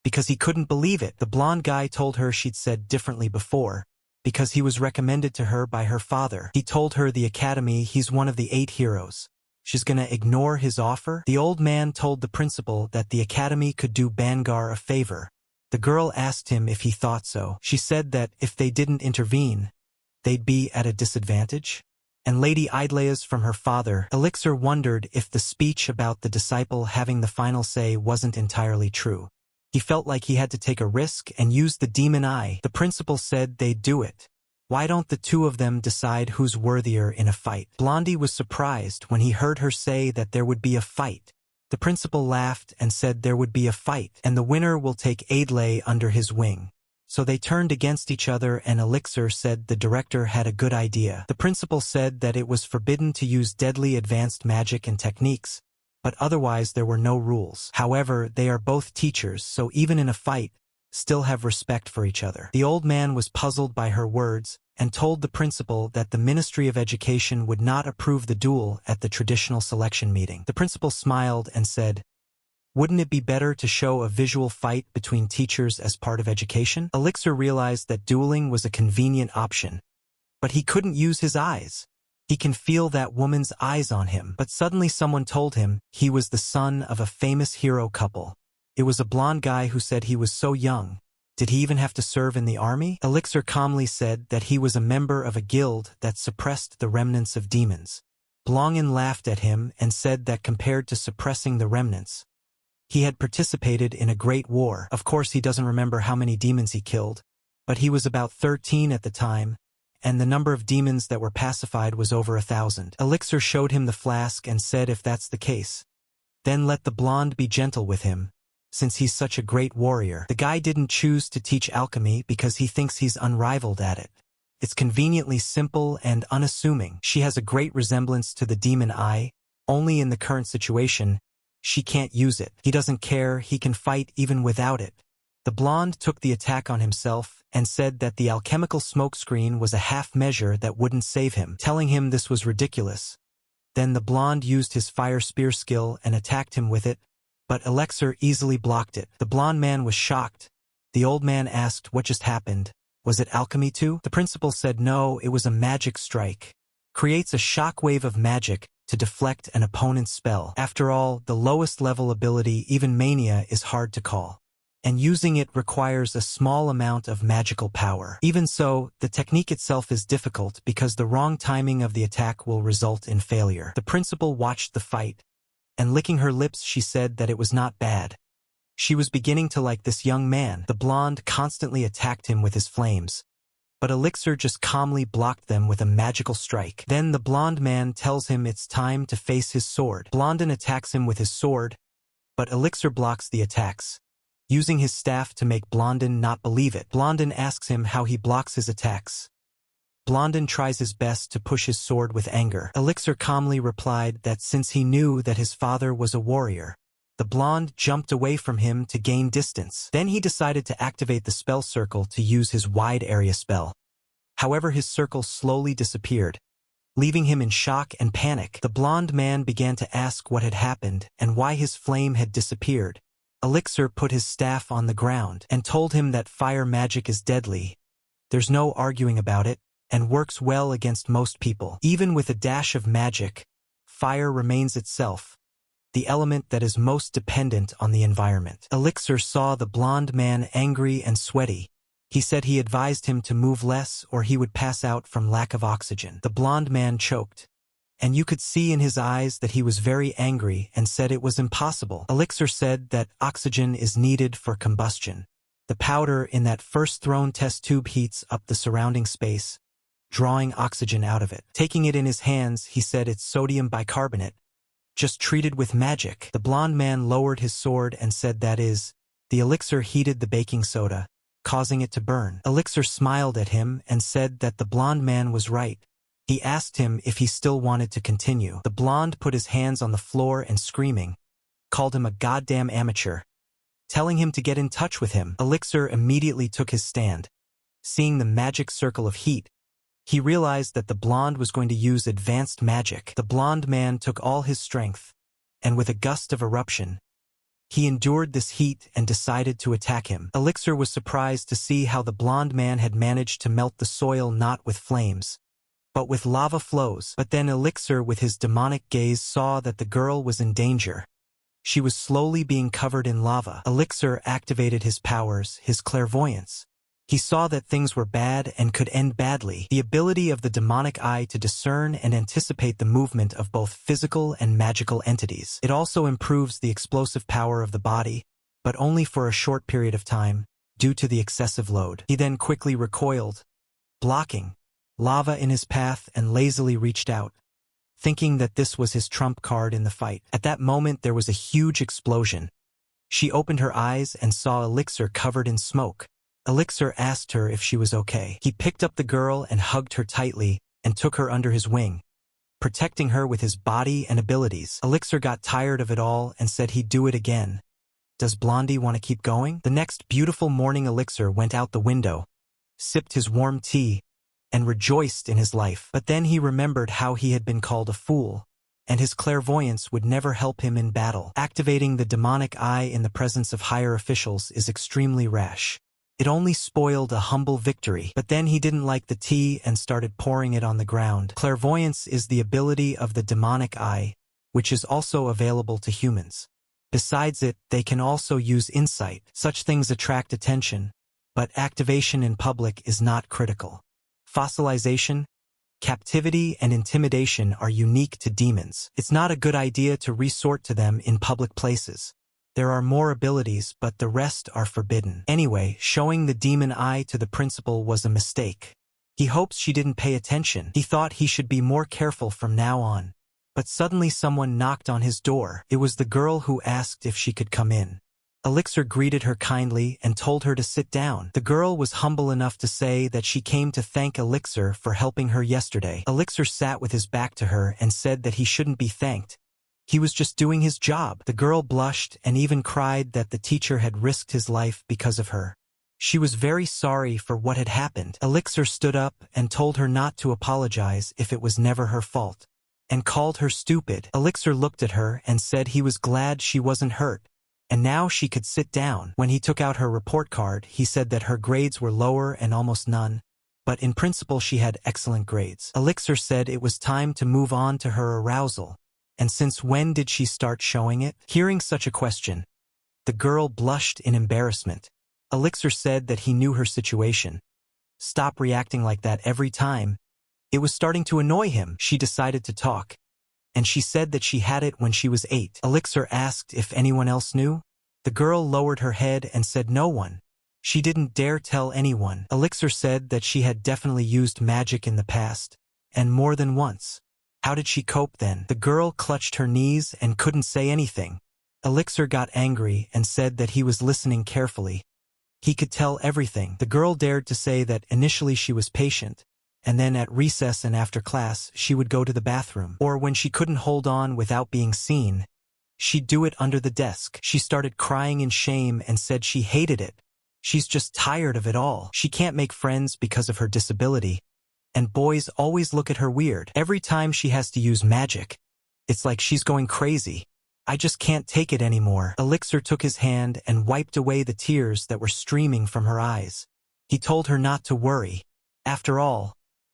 because he couldn't believe it. The blonde guy told her she'd said differently before, because he was recommended to her by her father. He told her the academy he's one of the 8 heroes. She's gonna ignore his offer? The old man told the principal that the academy could do Bangar a favor. The girl asked him if he thought so. She said that if they didn't intervene, they'd be at a disadvantage. And Lady Idlea's from her father. Elixir wondered if the speech about the disciple having the final say wasn't entirely true. He felt like he had to take a risk and use the demon eye. The principal said they'd do it, Why don't the two of them decide who's worthier in a fight? Blondie was surprised when he heard her say that there would be a fight. The principal laughed and said there would be a fight, and the winner will take Adlai under his wing. So they turned against each other, and Elixir said the director had a good idea. The principal said that it was forbidden to use deadly advanced magic and techniques, but otherwise there were no rules. However, they are both teachers, so even in a fight, still have respect for each other. The old man was puzzled by her words and told the principal that the Ministry of Education would not approve the duel at the traditional selection meeting. The principal smiled and said, "Wouldn't it be better to show a visual fight between teachers as part of education?" Elixir realized that dueling was a convenient option, but he couldn't use his eyes. He can feel that woman's eyes on him, but suddenly someone told him he was the son of a famous hero couple. It was a blonde guy who said he was so young. Did he even have to serve in the army? Elixir calmly said that he was a member of a guild that suppressed the remnants of demons. Blongen laughed at him and said that compared to suppressing the remnants, he had participated in a great war. Of course, he doesn't remember how many demons he killed, but he was about 13 at the time, and the number of demons that were pacified was over 1,000. Elixir showed him the flask and said if that's the case, then let the blonde be gentle with him, since he's such a great warrior. The guy didn't choose to teach alchemy because he thinks he's unrivaled at it. It's conveniently simple and unassuming. She has a great resemblance to the demon eye, only in the current situation, she can't use it. He doesn't care, he can fight even without it. The blonde took the attack on himself and said that the alchemical smokescreen was a half measure that wouldn't save him, telling him this was ridiculous. Then the blonde used his fire spear skill and attacked him with it, but Elixir easily blocked it. The blonde man was shocked. The old man asked what just happened. Was it alchemy too? The principal said no, it was a magic strike. Creates a shockwave of magic to deflect an opponent's spell. After all, the lowest level ability, even mania, is hard to call, and using it requires a small amount of magical power. Even so, the technique itself is difficult because the wrong timing of the attack will result in failure. The principal watched the fight, and licking her lips she said that it was not bad. She was beginning to like this young man. The blonde constantly attacked him with his flames, but Elixir just calmly blocked them with a magical strike. Then the blonde man tells him it's time to face his sword. Blondin attacks him with his sword, but Elixir blocks the attacks, using his staff to make Blondin not believe it. Blondin asks him how he blocks his attacks. Blondin tries his best to push his sword with anger. Elixir calmly replied that since he knew that his father was a warrior, the blonde jumped away from him to gain distance. Then he decided to activate the spell circle to use his wide area spell. However, his circle slowly disappeared, leaving him in shock and panic. The blonde man began to ask what had happened and why his flame had disappeared. Elixir put his staff on the ground and told him that fire magic is deadly. There's no arguing about it, and works well against most people. Even with a dash of magic, fire remains itself, the element that is most dependent on the environment. Elixir saw the blonde man angry and sweaty. He said he advised him to move less or he would pass out from lack of oxygen. The blonde man choked, and you could see in his eyes that he was very angry and said it was impossible. Elixir said that oxygen is needed for combustion. The powder in that first thrown test tube heats up the surrounding space, drawing oxygen out of it. Taking it in his hands, he said it's sodium bicarbonate, just treated with magic. The blonde man lowered his sword and said that is, the elixir heated the baking soda, causing it to burn. Elixir smiled at him and said that the blonde man was right. He asked him if he still wanted to continue. The blonde put his hands on the floor and screaming, called him a goddamn amateur, telling him to get in touch with him. Elixir immediately took his stand. Seeing the magic circle of heat, he realized that the blonde was going to use advanced magic. The blonde man took all his strength, and with a gust of eruption, he endured this heat and decided to attack him. Elixir was surprised to see how the blonde man had managed to melt the soil not with flames, but with lava flows. But then Elixir with his demonic gaze saw that the girl was in danger. She was slowly being covered in lava. Elixir activated his powers, his clairvoyance. He saw that things were bad and could end badly. The ability of the demonic eye to discern and anticipate the movement of both physical and magical entities. It also improves the explosive power of the body, but only for a short period of time, due to the excessive load. He then quickly recoiled, blocking lava in his path and lazily reached out, thinking that this was his trump card in the fight. At that moment there was a huge explosion. She opened her eyes and saw Elixir covered in smoke. Elixir asked her if she was okay. He picked up the girl and hugged her tightly and took her under his wing, protecting her with his body and abilities. Elixir got tired of it all and said he'd do it again. Does Blondie want to keep going? The next beautiful morning Elixir went out the window, sipped his warm tea, and rejoiced in his life. But then he remembered how he had been called a fool, and his clairvoyance would never help him in battle. Activating the demonic eye in the presence of higher officials is extremely rash. It only spoiled a humble victory. But then he didn't like the tea and started pouring it on the ground. Clairvoyance is the ability of the demonic eye, which is also available to humans. Besides it, they can also use insight. Such things attract attention, but activation in public is not critical. Fossilization, captivity, and intimidation are unique to demons. It's not a good idea to resort to them in public places. There are more abilities, but the rest are forbidden. Anyway, showing the demon eye to the principal was a mistake. He hopes she didn't pay attention. He thought he should be more careful from now on. But suddenly someone knocked on his door. It was the girl who asked if she could come in. Elixir greeted her kindly and told her to sit down. The girl was humble enough to say that she came to thank Elixir for helping her yesterday. Elixir sat with his back to her and said that he shouldn't be thanked. He was just doing his job. The girl blushed and even cried that the teacher had risked his life because of her. She was very sorry for what had happened. Elixir stood up and told her not to apologize if it was never her fault, and called her stupid. Elixir looked at her and said he was glad she wasn't hurt, and now she could sit down. When he took out her report card, he said that her grades were lower and almost none, but in principle she had excellent grades. Elixir said it was time to move on to her arousal. And since when did she start showing it? Hearing such a question, the girl blushed in embarrassment. Elixir said that he knew her situation. Stop reacting like that every time. It was starting to annoy him. She decided to talk, and she said that she had it when she was 8. Elixir asked if anyone else knew. The girl lowered her head and said no one. She didn't dare tell anyone. Elixir said that she had definitely used magic in the past, and more than once. How did she cope then? The girl clutched her knees and couldn't say anything. Elixir got angry and said that he was listening carefully. He could tell everything. The girl dared to say that initially she was patient, and then at recess and after class she would go to the bathroom. Or when she couldn't hold on without being seen, she'd do it under the desk. She started crying in shame and said she hated it. She's just tired of it all. She can't make friends because of her disability, and boys always look at her weird. Every time she has to use magic, it's like she's going crazy. I just can't take it anymore. Elixir took his hand and wiped away the tears that were streaming from her eyes. He told her not to worry. After all,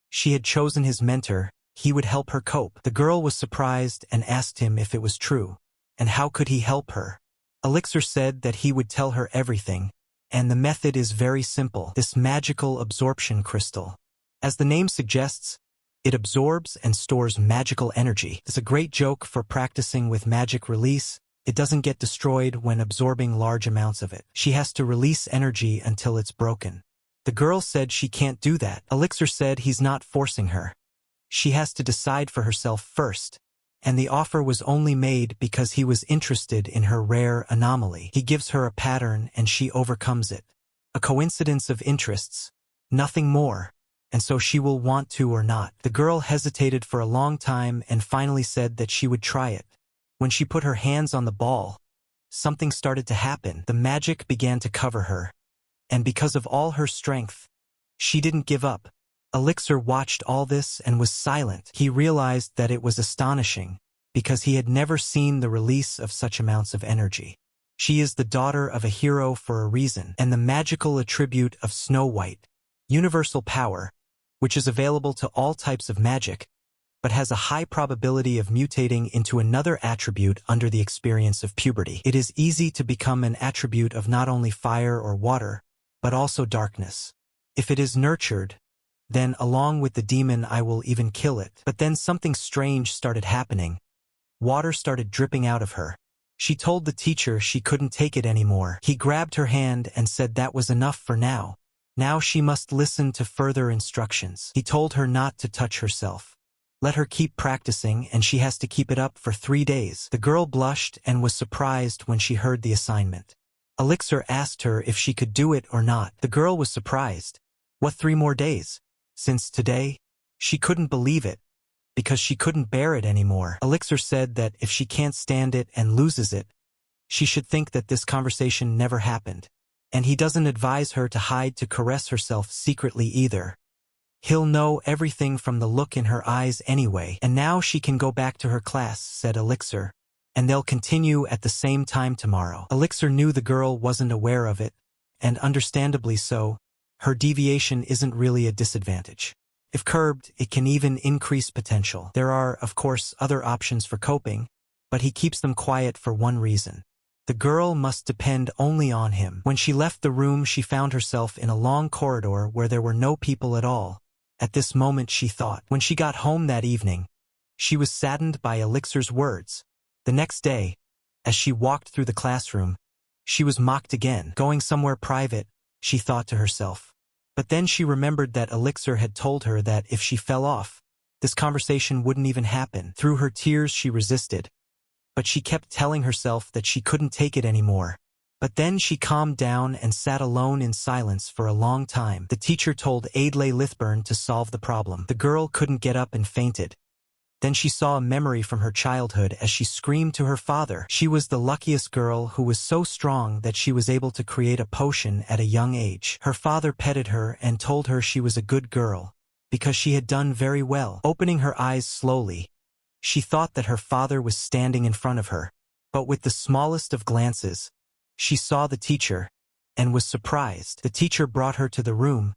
she had chosen his mentor. He would help her cope. The girl was surprised and asked him if it was true, and how could he help her. Elixir said that he would tell her everything, and the method is very simple. This magical absorption crystal. As the name suggests, it absorbs and stores magical energy. It's a great joke for practicing with magic release. It doesn't get destroyed when absorbing large amounts of it. She has to release energy until it's broken. The girl said she can't do that. Elixir said he's not forcing her. She has to decide for herself first, and the offer was only made because he was interested in her rare anomaly. He gives her a pattern and she overcomes it. A coincidence of interests, nothing more. And so she will want to or not. The girl hesitated for a long time and finally said that she would try it. When she put her hands on the ball, something started to happen. The magic began to cover her, and because of all her strength, she didn't give up. Elixir watched all this and was silent. He realized that it was astonishing, because he had never seen the release of such amounts of energy. She is the daughter of a hero for a reason, and the magical attribute of Snow White, universal power, which is available to all types of magic, but has a high probability of mutating into another attribute under the experience of puberty. It is easy to become an attribute of not only fire or water, but also darkness. If it is nurtured, then along with the demon I will even kill it. But then something strange started happening. Water started dripping out of her. She told the teacher she couldn't take it anymore. He grabbed her hand and said that was enough for now. Now she must listen to further instructions. He told her not to touch herself. Let her keep practicing, and she has to keep it up for 3 days. The girl blushed and was surprised when she heard the assignment. Elixir asked her if she could do it or not. The girl was surprised. What, 3 more days? Since today? She couldn't believe it, because she couldn't bear it anymore. Elixir said that if she can't stand it and loses it, she should think that this conversation never happened. And he doesn't advise her to hide to caress herself secretly either. He'll know everything from the look in her eyes anyway. And now she can go back to her class, said Elixir. And they'll continue at the same time tomorrow. Elixir knew the girl wasn't aware of it, and understandably so. Her deviation isn't really a disadvantage. If curbed, it can even increase potential. There are, of course, other options for coping, but he keeps them quiet for one reason. The girl must depend only on him. When she left the room, she found herself in a long corridor where there were no people at all. At this moment she thought. When she got home that evening, she was saddened by Elixir's words. The next day, as she walked through the classroom, she was mocked again. Going somewhere private, she thought to herself. But then she remembered that Elixir had told her that if she fell off, this conversation wouldn't even happen. Through her tears she resisted, but she kept telling herself that she couldn't take it anymore. But then she calmed down and sat alone in silence for a long time. The teacher told Adlai Lithburn to solve the problem. The girl couldn't get up and fainted. Then she saw a memory from her childhood as she screamed to her father. She was the luckiest girl who was so strong that she was able to create a potion at a young age. Her father petted her and told her she was a good girl, because she had done very well. Opening her eyes slowly, she thought that her father was standing in front of her. But with the smallest of glances, she saw the teacher, and was surprised. The teacher brought her to the room.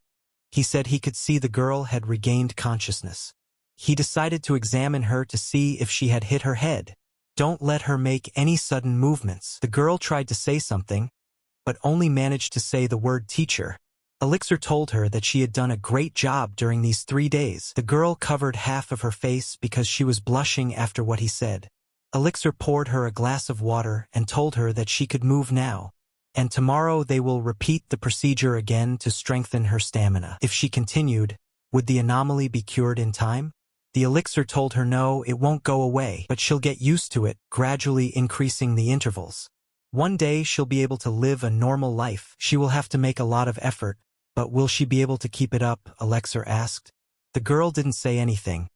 He said he could see the girl had regained consciousness. He decided to examine her to see if she had hit her head. Don't let her make any sudden movements. The girl tried to say something, but only managed to say the word teacher. Elixir told her that she had done a great job during these 3 days. The girl covered half of her face because she was blushing after what he said. Elixir poured her a glass of water and told her that she could move now, and tomorrow they will repeat the procedure again to strengthen her stamina. If she continued, would the anomaly be cured in time? The elixir told her no, it won't go away, but she'll get used to it, gradually increasing the intervals. One day she'll be able to live a normal life. She will have to make a lot of effort, but will she be able to keep it up? Elixir asked. The girl didn't say anything,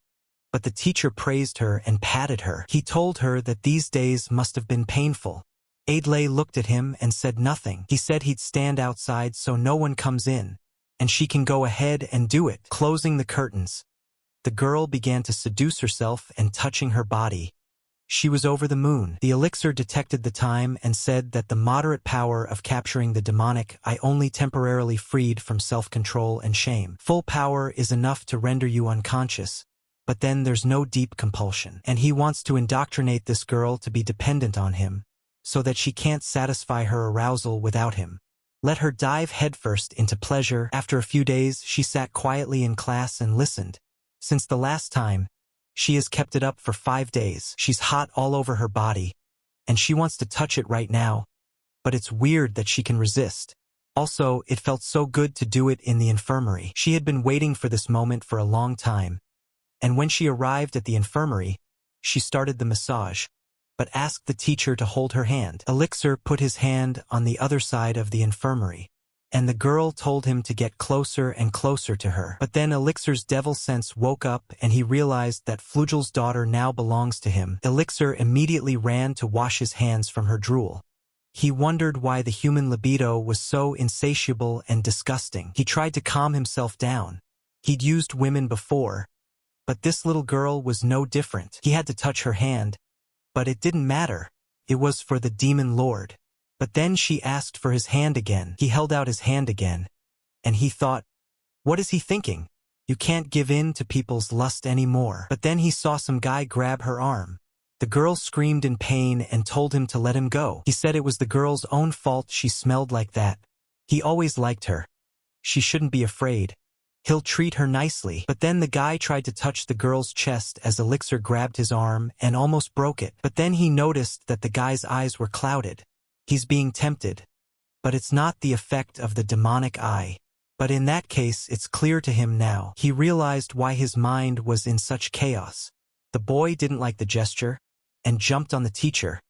but the teacher praised her and patted her. He told her that these days must have been painful. Adlai looked at him and said nothing. He said he'd stand outside so no one comes in, and she can go ahead and do it. Closing the curtains, the girl began to seduce herself and touching her body. She was over the moon. The elixir detected the time and said that the moderate power of capturing the demonic I only temporarily freed from self-control and shame. Full power is enough to render you unconscious, but then there's no deep compulsion. And he wants to indoctrinate this girl to be dependent on him, so that she can't satisfy her arousal without him. Let her dive headfirst into pleasure. After a few days, she sat quietly in class and listened. Since the last time, she has kept it up for 5 days. She's hot all over her body, and she wants to touch it right now, but it's weird that she can resist. Also, it felt so good to do it in the infirmary. She had been waiting for this moment for a long time, and when she arrived at the infirmary, she started the massage, but asked the teacher to hold her hand. Elixir put his hand on the other side of the infirmary, and the girl told him to get closer and closer to her. But then Elixir's devil sense woke up and he realized that Flugel's daughter now belongs to him. Elixir immediately ran to wash his hands from her drool. He wondered why the human libido was so insatiable and disgusting. He tried to calm himself down. He'd used women before, but this little girl was no different. He had to touch her hand, but it didn't matter. It was for the demon lord. But then she asked for his hand again. He held out his hand again, and he thought, what is he thinking? You can't give in to people's lust anymore. But then he saw some guy grab her arm. The girl screamed in pain and told him to let him go. He said it was the girl's own fault she smelled like that. He always liked her. She shouldn't be afraid. He'll treat her nicely. But then the guy tried to touch the girl's chest as Elixir grabbed his arm and almost broke it. But then he noticed that the guy's eyes were clouded. He's being tempted, but it's not the effect of the demonic eye. But in that case, it's clear to him now. He realized why his mind was in such chaos. The boy didn't like the gesture and jumped on the teacher,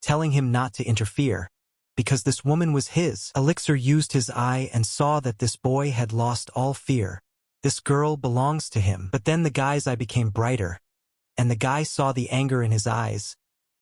telling him not to interfere, because this woman was his. Elixir used his eye and saw that this boy had lost all fear. This girl belongs to him. But then the guy's eye became brighter, and the guy saw the anger in his eyes,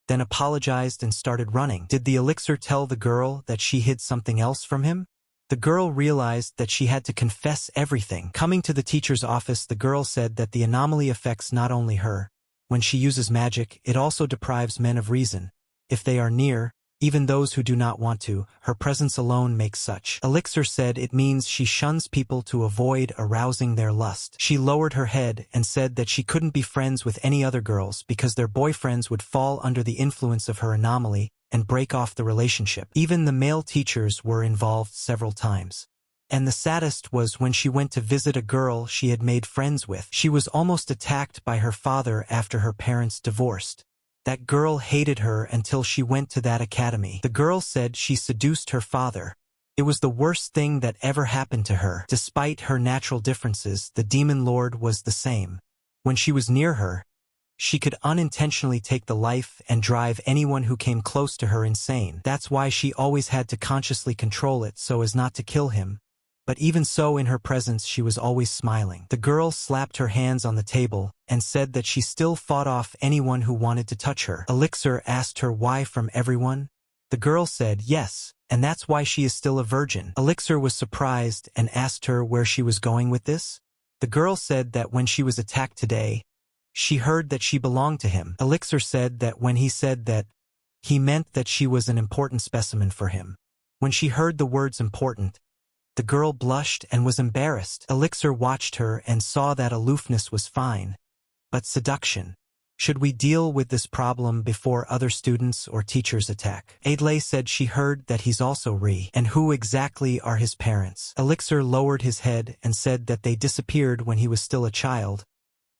then apologized and started running. Did the elixir tell the girl that she hid something else from him? The girl realized that she had to confess everything. Coming to the teacher's office, the girl said that the anomaly affects not only her. When she uses magic, it also deprives men of reason. If they are near, even those who do not want to, her presence alone makes such. Elixir said it means she shuns people to avoid arousing their lust. She lowered her head and said that she couldn't be friends with any other girls because their boyfriends would fall under the influence of her anomaly and break off the relationship. Even the male teachers were involved several times. And the saddest was when she went to visit a girl she had made friends with. She was almost attacked by her father after her parents divorced. That girl hated her until she went to that academy. The girl said she seduced her father. It was the worst thing that ever happened to her. Despite her natural differences, the demon lord was the same. When she was near her, she could unintentionally take the life and drive anyone who came close to her insane. That's why she always had to consciously control it so as not to kill him. But even so, in her presence she was always smiling. The girl slapped her hands on the table and said that she still fought off anyone who wanted to touch her. Elixir asked her why from everyone. The girl said yes, and that's why she is still a virgin. Elixir was surprised and asked her where she was going with this. The girl said that when she was attacked today, she heard that she belonged to him. Elixir said that when he said that, he meant that she was an important specimen for him. When she heard the words important, the girl blushed and was embarrassed. Elixir watched her and saw that aloofness was fine. But seduction. Should we deal with this problem before other students or teachers attack? Adlai said she heard that he's also Ri. And who exactly are his parents? Elixir lowered his head and said that they disappeared when he was still a child.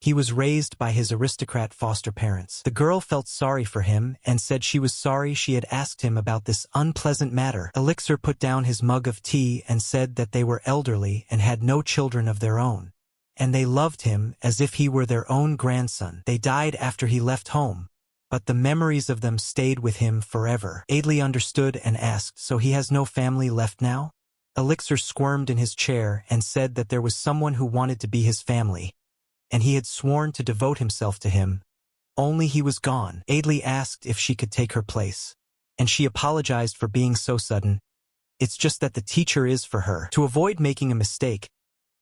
He was raised by his aristocrat foster parents. The girl felt sorry for him and said she was sorry she had asked him about this unpleasant matter. Elixir put down his mug of tea and said that they were elderly and had no children of their own. And they loved him as if he were their own grandson. They died after he left home, but the memories of them stayed with him forever. Adlai understood and asked, so he has no family left now? Elixir squirmed in his chair and said that there was someone who wanted to be his family, and he had sworn to devote himself to him. Only he was gone. Adlai asked if she could take her place, and she apologized for being so sudden. It's just that the teacher is for her. To avoid making a mistake,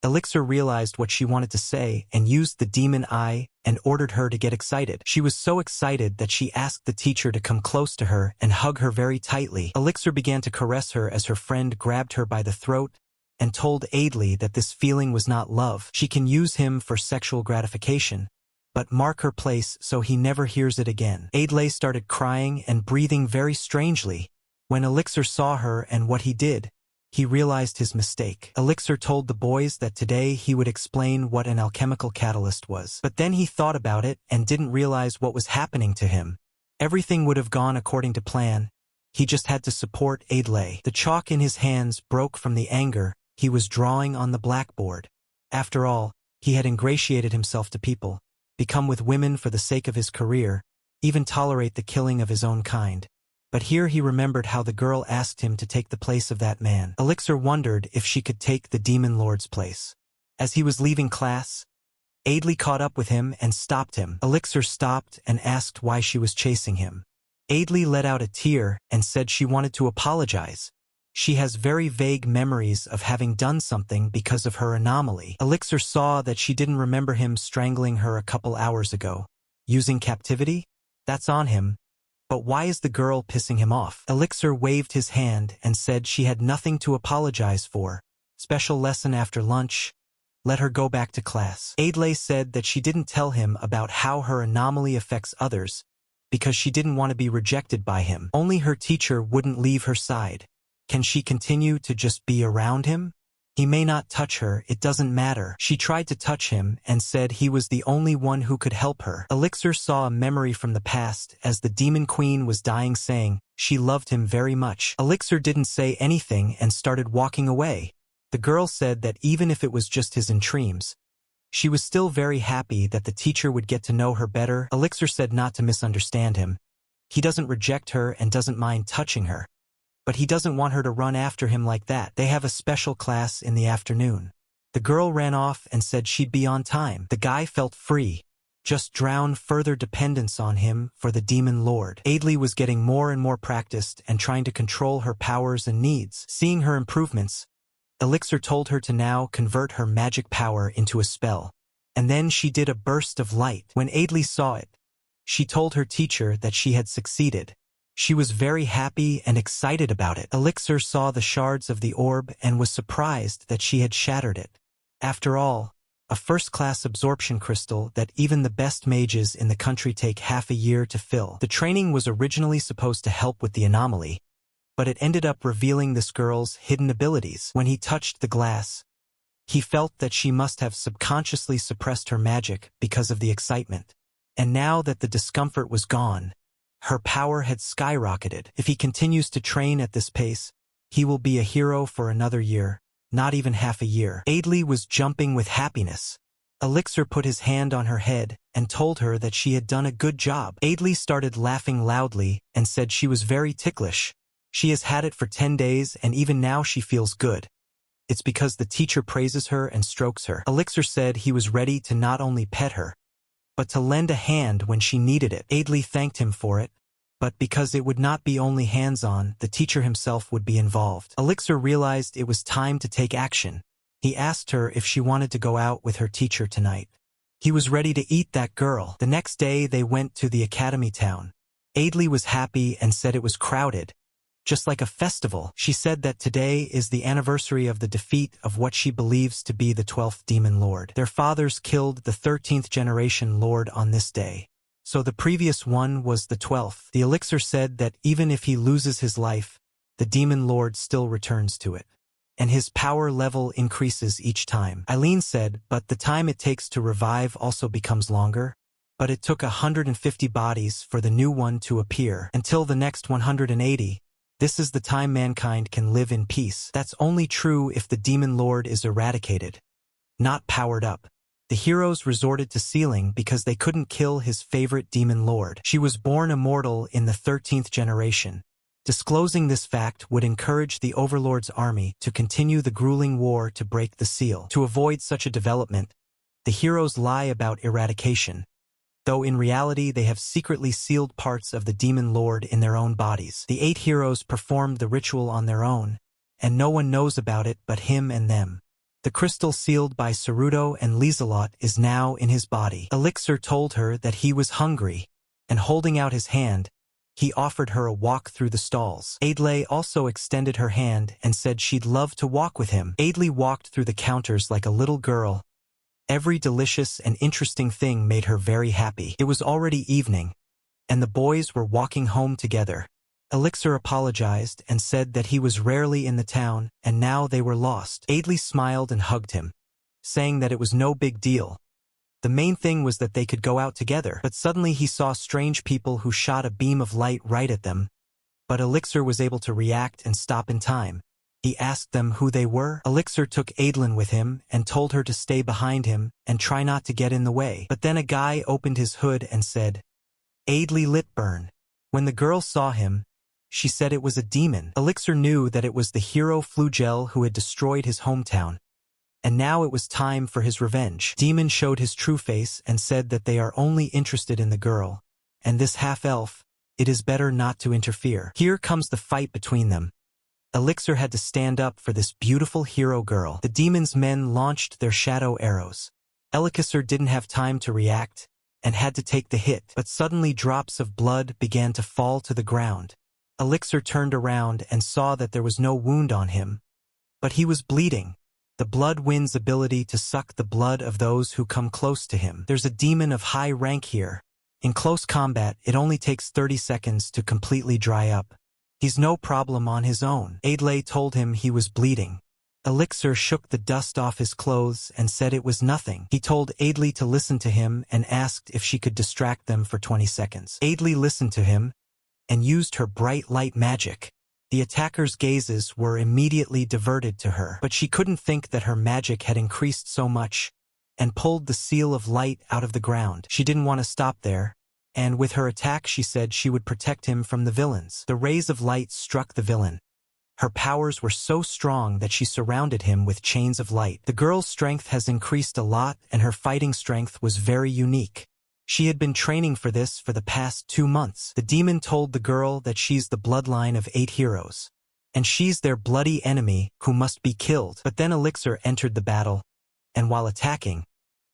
Elixir realized what she wanted to say and used the demon eye and ordered her to get excited. She was so excited that she asked the teacher to come close to her and hug her very tightly. Elixir began to caress her as her friend grabbed her by the throat and told Adlai that this feeling was not love. She can use him for sexual gratification, but mark her place so he never hears it again. Adlai started crying and breathing very strangely. When Elixir saw her and what he did, he realized his mistake. Elixir told the boys that today he would explain what an alchemical catalyst was. But then he thought about it and didn't realize what was happening to him. Everything would have gone according to plan. He just had to support Adlai. The chalk in his hands broke from the anger he was drawing on the blackboard. After all, he had ingratiated himself to people, become with women for the sake of his career, even tolerate the killing of his own kind. But here he remembered how the girl asked him to take the place of that man. Elixir wondered if she could take the demon lord's place. As he was leaving class, Adlai caught up with him and stopped him. Elixir stopped and asked why she was chasing him. Adlai let out a tear and said she wanted to apologize. She has very vague memories of having done something because of her anomaly. Elixir saw that she didn't remember him strangling her a couple hours ago. Using captivity? That's on him. But why is the girl pissing him off? Elixir waved his hand and said she had nothing to apologize for. Special lesson after lunch. Let her go back to class. Adlai said that she didn't tell him about how her anomaly affects others because she didn't want to be rejected by him. Only her teacher wouldn't leave her side. Can she continue to just be around him? He may not touch her, it doesn't matter. She tried to touch him and said he was the only one who could help her. Elixir saw a memory from the past as the demon queen was dying, saying she loved him very much. Elixir didn't say anything and started walking away. The girl said that even if it was just his dreams, she was still very happy that the teacher would get to know her better. Elixir said not to misunderstand him. He doesn't reject her and doesn't mind touching her. But he doesn't want her to run after him like that. They have a special class in the afternoon. The girl ran off and said she'd be on time. The guy felt free. Just drown further dependence on him for the demon lord. Adley was getting more and more practiced and trying to control her powers and needs. Seeing her improvements, Elixir told her to now convert her magic power into a spell. And then she did a burst of light. When Adley saw it, she told her teacher that she had succeeded. She was very happy and excited about it. Elixir saw the shards of the orb and was surprised that she had shattered it. After all, a first-class absorption crystal that even the best mages in the country take half a year to fill. The training was originally supposed to help with the anomaly, but it ended up revealing this girl's hidden abilities. When he touched the glass, he felt that she must have subconsciously suppressed her magic because of the excitement. And now that the discomfort was gone, her power had skyrocketed. If he continues to train at this pace, he will be a hero for another year, not even half a year. Adley was jumping with happiness. Elixir put his hand on her head and told her that she had done a good job. Adley started laughing loudly and said she was very ticklish. She has had it for 10 days and even now she feels good. It's because the teacher praises her and strokes her. Elixir said he was ready to not only pet her, but to lend a hand when she needed it. Adley thanked him for it, but because it would not be only hands-on, the teacher himself would be involved. Elixir realized it was time to take action. He asked her if she wanted to go out with her teacher tonight. He was ready to eat that girl. The next day they went to the academy town. Adley was happy and said it was crowded, just like a festival. She said that today is the anniversary of the defeat of what she believes to be the 12th demon lord. Their fathers killed the 13th generation lord on this day, so the previous one was the 12th. The elixir said that even if he loses his life, the demon lord still returns to it, and his power level increases each time. Eileen said, but the time it takes to revive also becomes longer. But it took 150 bodies for the new one to appear. Until the next 180, this is the time mankind can live in peace. That's only true if the demon lord is eradicated, not powered up. The heroes resorted to sealing because they couldn't kill his favorite demon lord. She was born immortal in the 13th generation. Disclosing this fact would encourage the Overlord's army to continue the grueling war to break the seal. To avoid such a development, the heroes lie about eradication, though in reality they have secretly sealed parts of the demon lord in their own bodies. The 8 heroes performed the ritual on their own, and no one knows about it but him and them. The crystal sealed by Ceruto and Lieselot is now in his body. Elixir told her that he was hungry, and holding out his hand, he offered her a walk through the stalls. Adley also extended her hand and said she'd love to walk with him. Adley walked through the counters like a little girl. Every delicious and interesting thing made her very happy. It was already evening, and the boys were walking home together. Elixir apologized and said that he was rarely in the town, and now they were lost. Adley smiled and hugged him, saying that it was no big deal. The main thing was that they could go out together. But suddenly he saw strange people who shot a beam of light right at them. But Elixir was able to react and stop in time. He asked them who they were. Elixir took Adlin with him and told her to stay behind him and try not to get in the way. But then a guy opened his hood and said, "Adley Litburn." When the girl saw him, she said it was a demon. Elixir knew that it was the hero Flugel who had destroyed his hometown, and now it was time for his revenge. Demon showed his true face and said that they are only interested in the girl, and this half-elf, it is better not to interfere. Here comes the fight between them. Elixir had to stand up for this beautiful hero girl. The demon's men launched their shadow arrows. Elixir didn't have time to react, and had to take the hit. But suddenly drops of blood began to fall to the ground. Elixir turned around and saw that there was no wound on him, but he was bleeding. The blood wind's ability to suck the blood of those who come close to him. There's a demon of high rank here. In close combat, it only takes 30 seconds to completely dry up. He's no problem on his own. Adley told him he was bleeding. Elixir shook the dust off his clothes and said it was nothing. He told Adley to listen to him and asked if she could distract them for 20 seconds. Adley listened to him and used her bright light magic. The attackers' gazes were immediately diverted to her, but she couldn't think that her magic had increased so much, and pulled the seal of light out of the ground. She didn't want to stop there, and with her attack she said she would protect him from the villains. The rays of light struck the villain. Her powers were so strong that she surrounded him with chains of light. The girl's strength has increased a lot, and her fighting strength was very unique. She had been training for this for the past 2 months. The demon told the girl that she's the bloodline of 8 heroes, and she's their bloody enemy who must be killed. But then Elixir entered the battle, and while attacking,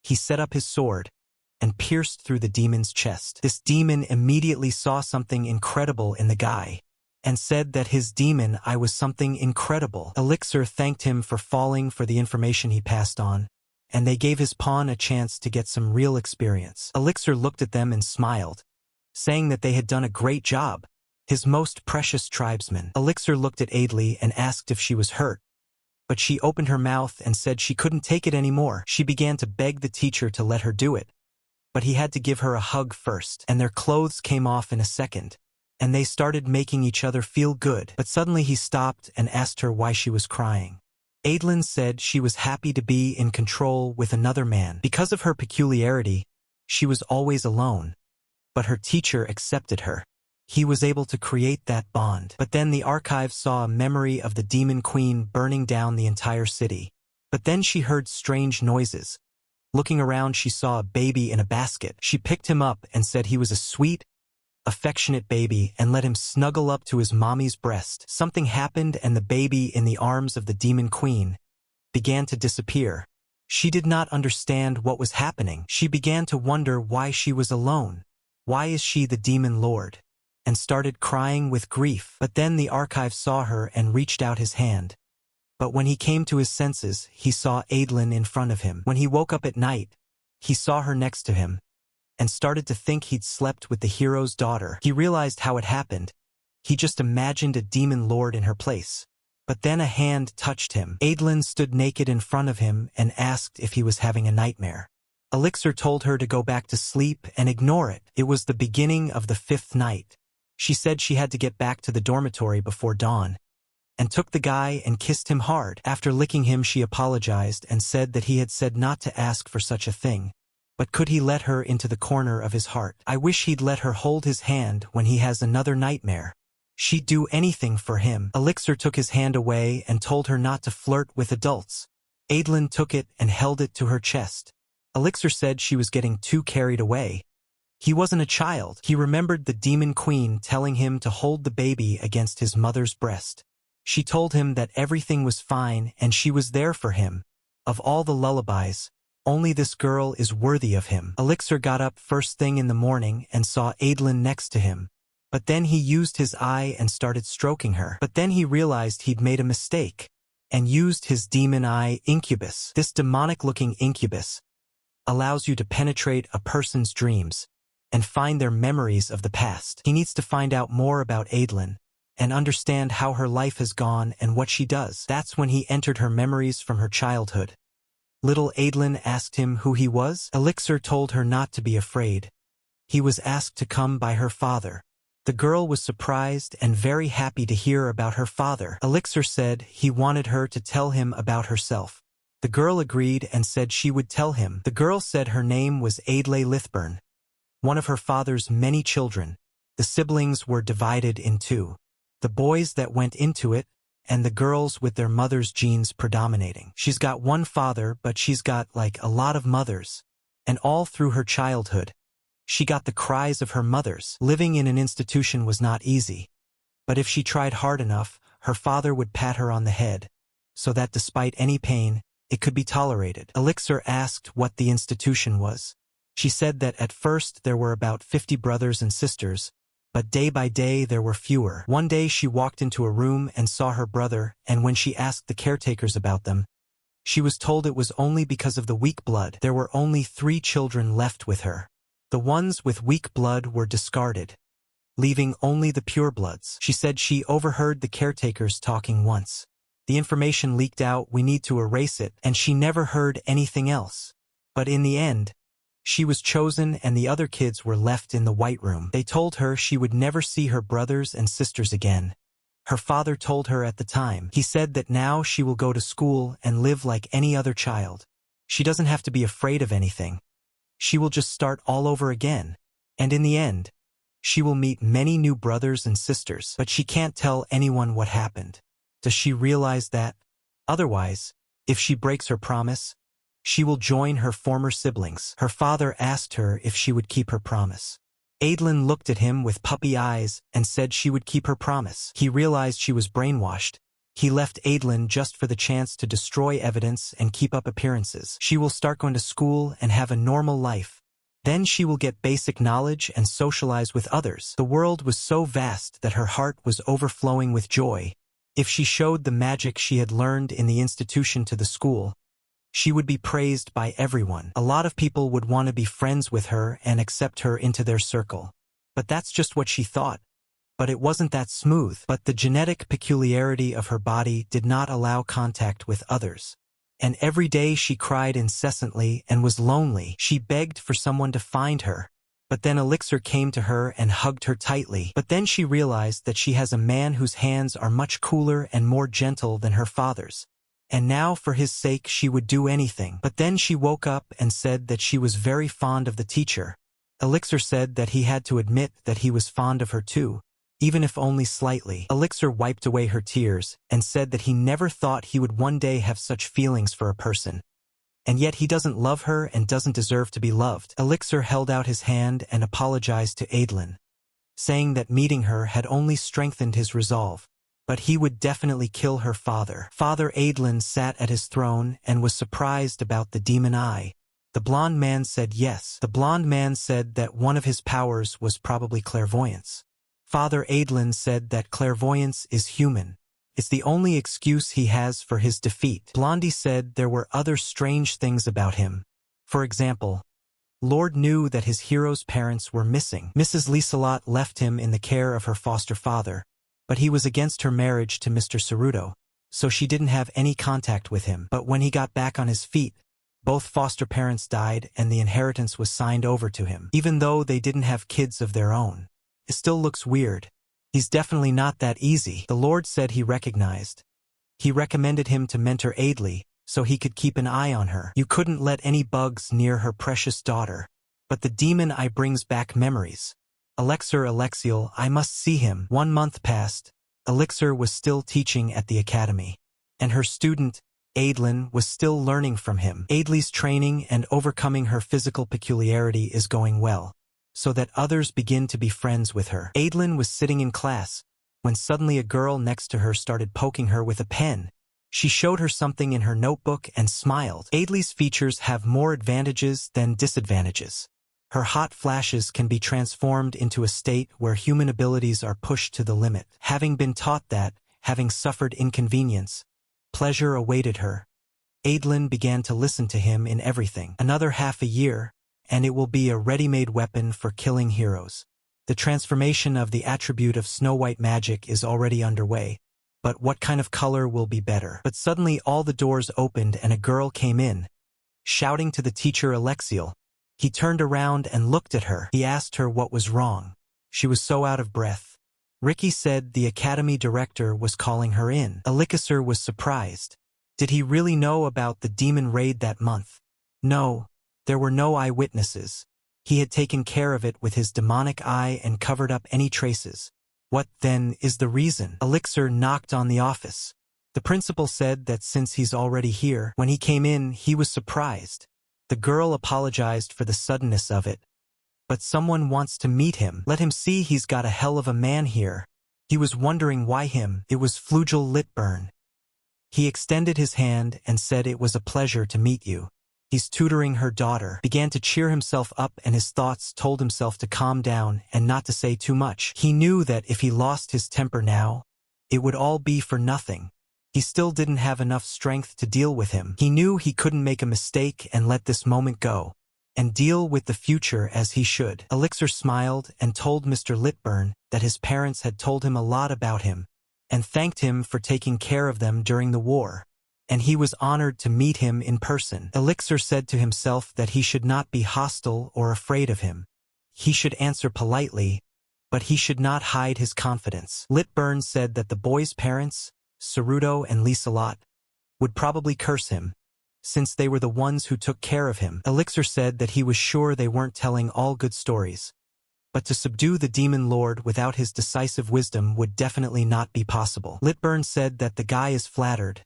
he set up his sword and pierced through the demon's chest. This demon immediately saw something incredible in the guy, and said that his demon eye was something incredible. Elixir thanked him for falling for the information he passed on, and they gave his pawn a chance to get some real experience. Elixir looked at them and smiled, saying that they had done a great job, his most precious tribesmen. Elixir looked at Adley and asked if she was hurt, but she opened her mouth and said she couldn't take it anymore. She began to beg the teacher to let her do it, but he had to give her a hug first, and their clothes came off in a second, and they started making each other feel good. But suddenly he stopped and asked her why she was crying. Adlin said she was happy to be in control with another man. Because of her peculiarity, she was always alone, but her teacher accepted her. He was able to create that bond. But then the archive saw a memory of the demon queen burning down the entire city. But then she heard strange noises. Looking around, she saw a baby in a basket. She picked him up and said he was a sweet, affectionate baby and let him snuggle up to his mommy's breast. Something happened, and the baby in the arms of the demon queen began to disappear. She did not understand what was happening. She began to wonder why she was alone. Why is she the demon lord? And started crying with grief. But then the archive saw her and reached out his hand. But when he came to his senses, he saw Adlin in front of him. When he woke up at night, he saw her next to him, and started to think he'd slept with the hero's daughter. He realized how it happened. He just imagined a demon lord in her place. But then a hand touched him. Adlin stood naked in front of him and asked if he was having a nightmare. Elixir told her to go back to sleep and ignore it. It was the beginning of the 5th night. She said she had to get back to the dormitory before dawn, and took the guy and kissed him hard. After licking him, she apologized and said that he had said not to ask for such a thing. But could he let her into the corner of his heart? I wish he'd let her hold his hand when he has another nightmare. She'd do anything for him. Elixir took his hand away and told her not to flirt with adults. Adlin took it and held it to her chest. Elixir said she was getting too carried away. He wasn't a child. He remembered the demon queen telling him to hold the baby against his mother's breast. She told him that everything was fine and she was there for him. Of all the lullabies, only this girl is worthy of him. Elixir got up first thing in the morning and saw Adlin next to him. But then he used his eye and started stroking her. But then he realized he'd made a mistake, and used his demon eye incubus. This demonic-looking incubus allows you to penetrate a person's dreams and find their memories of the past. He needs to find out more about Adlin and understand how her life has gone and what she does. That's when he entered her memories from her childhood. Little Adlin asked him who he was. Elixir told her not to be afraid. He was asked to come by her father. The girl was surprised and very happy to hear about her father. Elixir said he wanted her to tell him about herself. The girl agreed and said she would tell him. The girl said her name was Adley Lithburn, one of her father's many children. The siblings were divided in 2. The boys that went into it, and the girls with their mother's genes predominating. She's got one father, but she's got like a lot of mothers. And all through her childhood, she got the cries of her mothers. Living in an institution was not easy. But if she tried hard enough, her father would pat her on the head, so that despite any pain, it could be tolerated. Elixir asked what the institution was. She said that at first there were about 50 brothers and sisters, but day by day there were fewer. One day she walked into a room and saw her brother, and when she asked the caretakers about them, she was told it was only because of the weak blood. There were only 3 children left with her. The ones with weak blood were discarded, leaving only the purebloods. She said she overheard the caretakers talking once. The information leaked out, we need to erase it, and she never heard anything else. But in the end, she was chosen and the other kids were left in the White Room. They told her she would never see her brothers and sisters again, Her father told her at the time. He said that now she will go to school and live like any other child. She doesn't have to be afraid of anything. She will just start all over again. And in the end, she will meet many new brothers and sisters, but she can't tell anyone what happened. Does she realize that? Otherwise, if she breaks her promise, she will join her former siblings. Her father asked her if she would keep her promise. Adelin looked at him with puppy eyes and said she would keep her promise. He realized she was brainwashed. He left Adelin just for the chance to destroy evidence and keep up appearances. She will start going to school and have a normal life. Then she will get basic knowledge and socialize with others. The world was so vast that her heart was overflowing with joy. If she showed the magic she had learned in the institution to the school, she would be praised by everyone. A lot of people would want to be friends with her and accept her into their circle. But that's just what she thought. But it wasn't that smooth. But the genetic peculiarity of her body did not allow contact with others. And every day she cried incessantly and was lonely. She begged for someone to find her. But then Elixir came to her and hugged her tightly. But then she realized that she has a man whose hands are much cooler and more gentle than her father's. And now for his sake she would do anything. But then she woke up and said that she was very fond of the teacher. Elixir said that he had to admit that he was fond of her too, even if only slightly. Elixir wiped away her tears and said that he never thought he would one day have such feelings for a person. And yet he doesn't love her and doesn't deserve to be loved. Elixir held out his hand and apologized to Adelin, saying that meeting her had only strengthened his resolve. But he would definitely kill her father. Father Adelin sat at his throne and was surprised about the demon eye. The blonde man said yes. The blonde man said that one of his powers was probably clairvoyance. Father Adelin said that clairvoyance is human. It's the only excuse he has for his defeat. Blondie said there were other strange things about him. For example, Lord knew that his hero's parents were missing. Mrs. Lieselot left him in the care of her foster father, but he was against her marriage to Mr. Ceruto, so she didn't have any contact with him. But when he got back on his feet, both foster parents died and the inheritance was signed over to him, even though they didn't have kids of their own. It still looks weird. He's definitely not that easy. The Lord said he recognized. He recommended him to mentor Adli, so he could keep an eye on her. You couldn't let any bugs near her precious daughter. But the demon eye brings back memories. Elixir Alexiel, I must see him. 1 month passed. Elixir was still teaching at the academy. And her student, Adelin, was still learning from him. Adli's training and overcoming her physical peculiarity is going well, so that others begin to be friends with her. Adelin was sitting in class, when suddenly a girl next to her started poking her with a pen. She showed her something in her notebook and smiled. Adli's features have more advantages than disadvantages. Her hot flashes can be transformed into a state where human abilities are pushed to the limit. Having been taught that, having suffered inconvenience, pleasure awaited her, Adelin began to listen to him in everything. Another half a year, and it will be a ready-made weapon for killing heroes. The transformation of the attribute of Snow White magic is already underway. But what kind of color will be better? But suddenly all the doors opened and a girl came in, shouting to the teacher Alexiel. He turned around and looked at her. He asked her what was wrong. She was so out of breath. Ricky said the academy director was calling her in. Elixir was surprised. Did he really know about the demon raid that month? No, there were no eyewitnesses. He had taken care of it with his demonic eye and covered up any traces. What, then, is the reason? Elixir knocked on the office. The principal said that since he's already here, when he came in, he was surprised. The girl apologized for the suddenness of it. But someone wants to meet him. Let him see, he's got a hell of a man here. He was wondering why him. It was Flugel Litburn. He extended his hand and said it was a pleasure to meet you. He's tutoring her daughter. Began to cheer himself up and his thoughts told himself to calm down and not to say too much. He knew that if he lost his temper now, it would all be for nothing. He still didn't have enough strength to deal with him. He knew he couldn't make a mistake and let this moment go, and deal with the future as he should. Elixir smiled and told Mr. Litburn that his parents had told him a lot about him, and thanked him for taking care of them during the war, and he was honored to meet him in person. Elixir said to himself that he should not be hostile or afraid of him. He should answer politely, but he should not hide his confidence. Litburn said that the boy's parents, Saruto and Lisalot, would probably curse him, since they were the ones who took care of him. Elixir said that he was sure they weren't telling all good stories, but to subdue the demon lord without his decisive wisdom would definitely not be possible. Litburn said that the guy is flattered,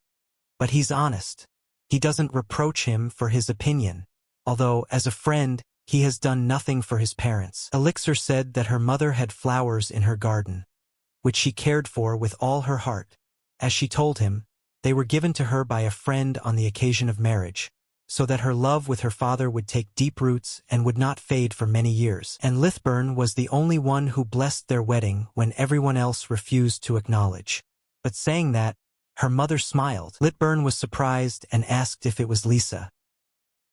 but he's honest. He doesn't reproach him for his opinion, although, as a friend, he has done nothing for his parents. Elixir said that her mother had flowers in her garden, which she cared for with all her heart. As she told him, they were given to her by a friend on the occasion of marriage, so that her love with her father would take deep roots and would not fade for many years. And Litburn was the only one who blessed their wedding when everyone else refused to acknowledge. But saying that, her mother smiled. Litburn was surprised and asked if it was Lisa.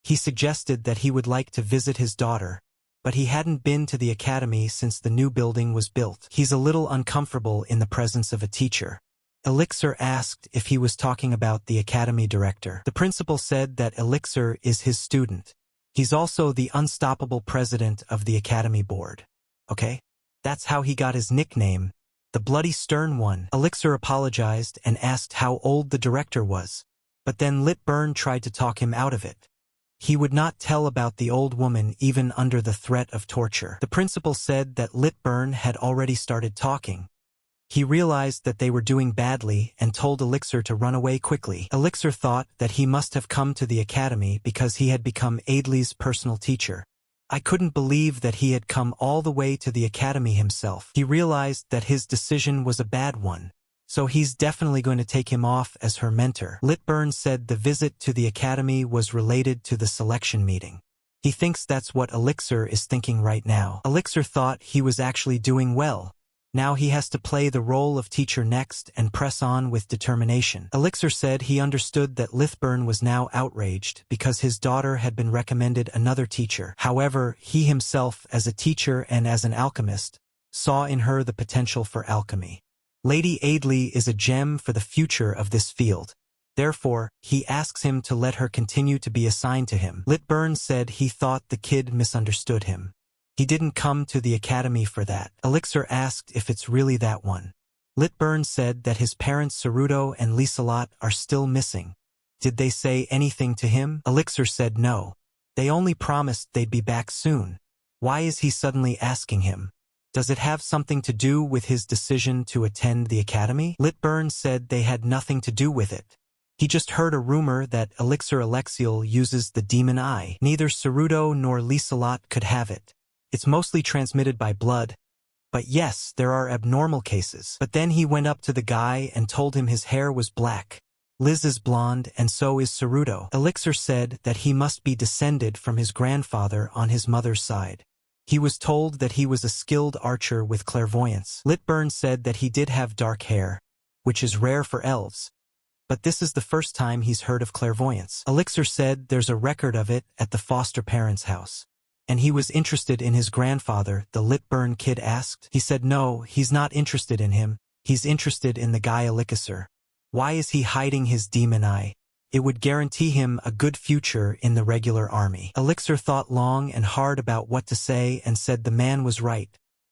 He suggested that he would like to visit his daughter, but he hadn't been to the academy since the new building was built. He's a little uncomfortable in the presence of a teacher. Elixir asked if he was talking about the academy director. The principal said that Elixir is his student. He's also the unstoppable president of the academy board. Okay? That's how he got his nickname, the Bloody Stern One. Elixir apologized and asked how old the director was, but then Litburn tried to talk him out of it. He would not tell about the old woman even under the threat of torture. The principal said that Litburn had already started talking. He realized that they were doing badly and told Elixir to run away quickly. Elixir thought that he must have come to the academy because he had become Adley's personal teacher. I couldn't believe that he had come all the way to the academy himself. He realized that his decision was a bad one, so he's definitely going to take him off as her mentor. Litburn said the visit to the academy was related to the selection meeting. He thinks that's what Elixir is thinking right now. Elixir thought he was actually doing well. Now he has to play the role of teacher next and press on with determination. Elixir said he understood that Litburn was now outraged because his daughter had been recommended another teacher. However, he himself, as a teacher and as an alchemist, saw in her the potential for alchemy. Lady Adley is a gem for the future of this field. Therefore, he asks him to let her continue to be assigned to him. Litburn said he thought the kid misunderstood him. He didn't come to the academy for that. Elixir asked if it's really that one. Litburn said that his parents Saruto and Lisalot are still missing. Did they say anything to him? Elixir said no. They only promised they'd be back soon. Why is he suddenly asking him? Does it have something to do with his decision to attend the academy? Litburn said they had nothing to do with it. He just heard a rumor that Elixir Alexial uses the demon eye. Neither Saruto nor Lisalot could have it. It's mostly transmitted by blood, but yes, there are abnormal cases. But then he went up to the guy and told him his hair was black. Liz is blonde and so is Saruto. Elixir said that he must be descended from his grandfather on his mother's side. He was told that he was a skilled archer with clairvoyance. Litburn said that he did have dark hair, which is rare for elves, but this is the first time he's heard of clairvoyance. Elixir said there's a record of it at the foster parents' house. And he was interested in his grandfather, the Litburn kid asked. He said no, he's not interested in him, he's interested in the guy Elixir. Why is he hiding his demon eye? It would guarantee him a good future in the regular army. Elixir thought long and hard about what to say and said the man was right.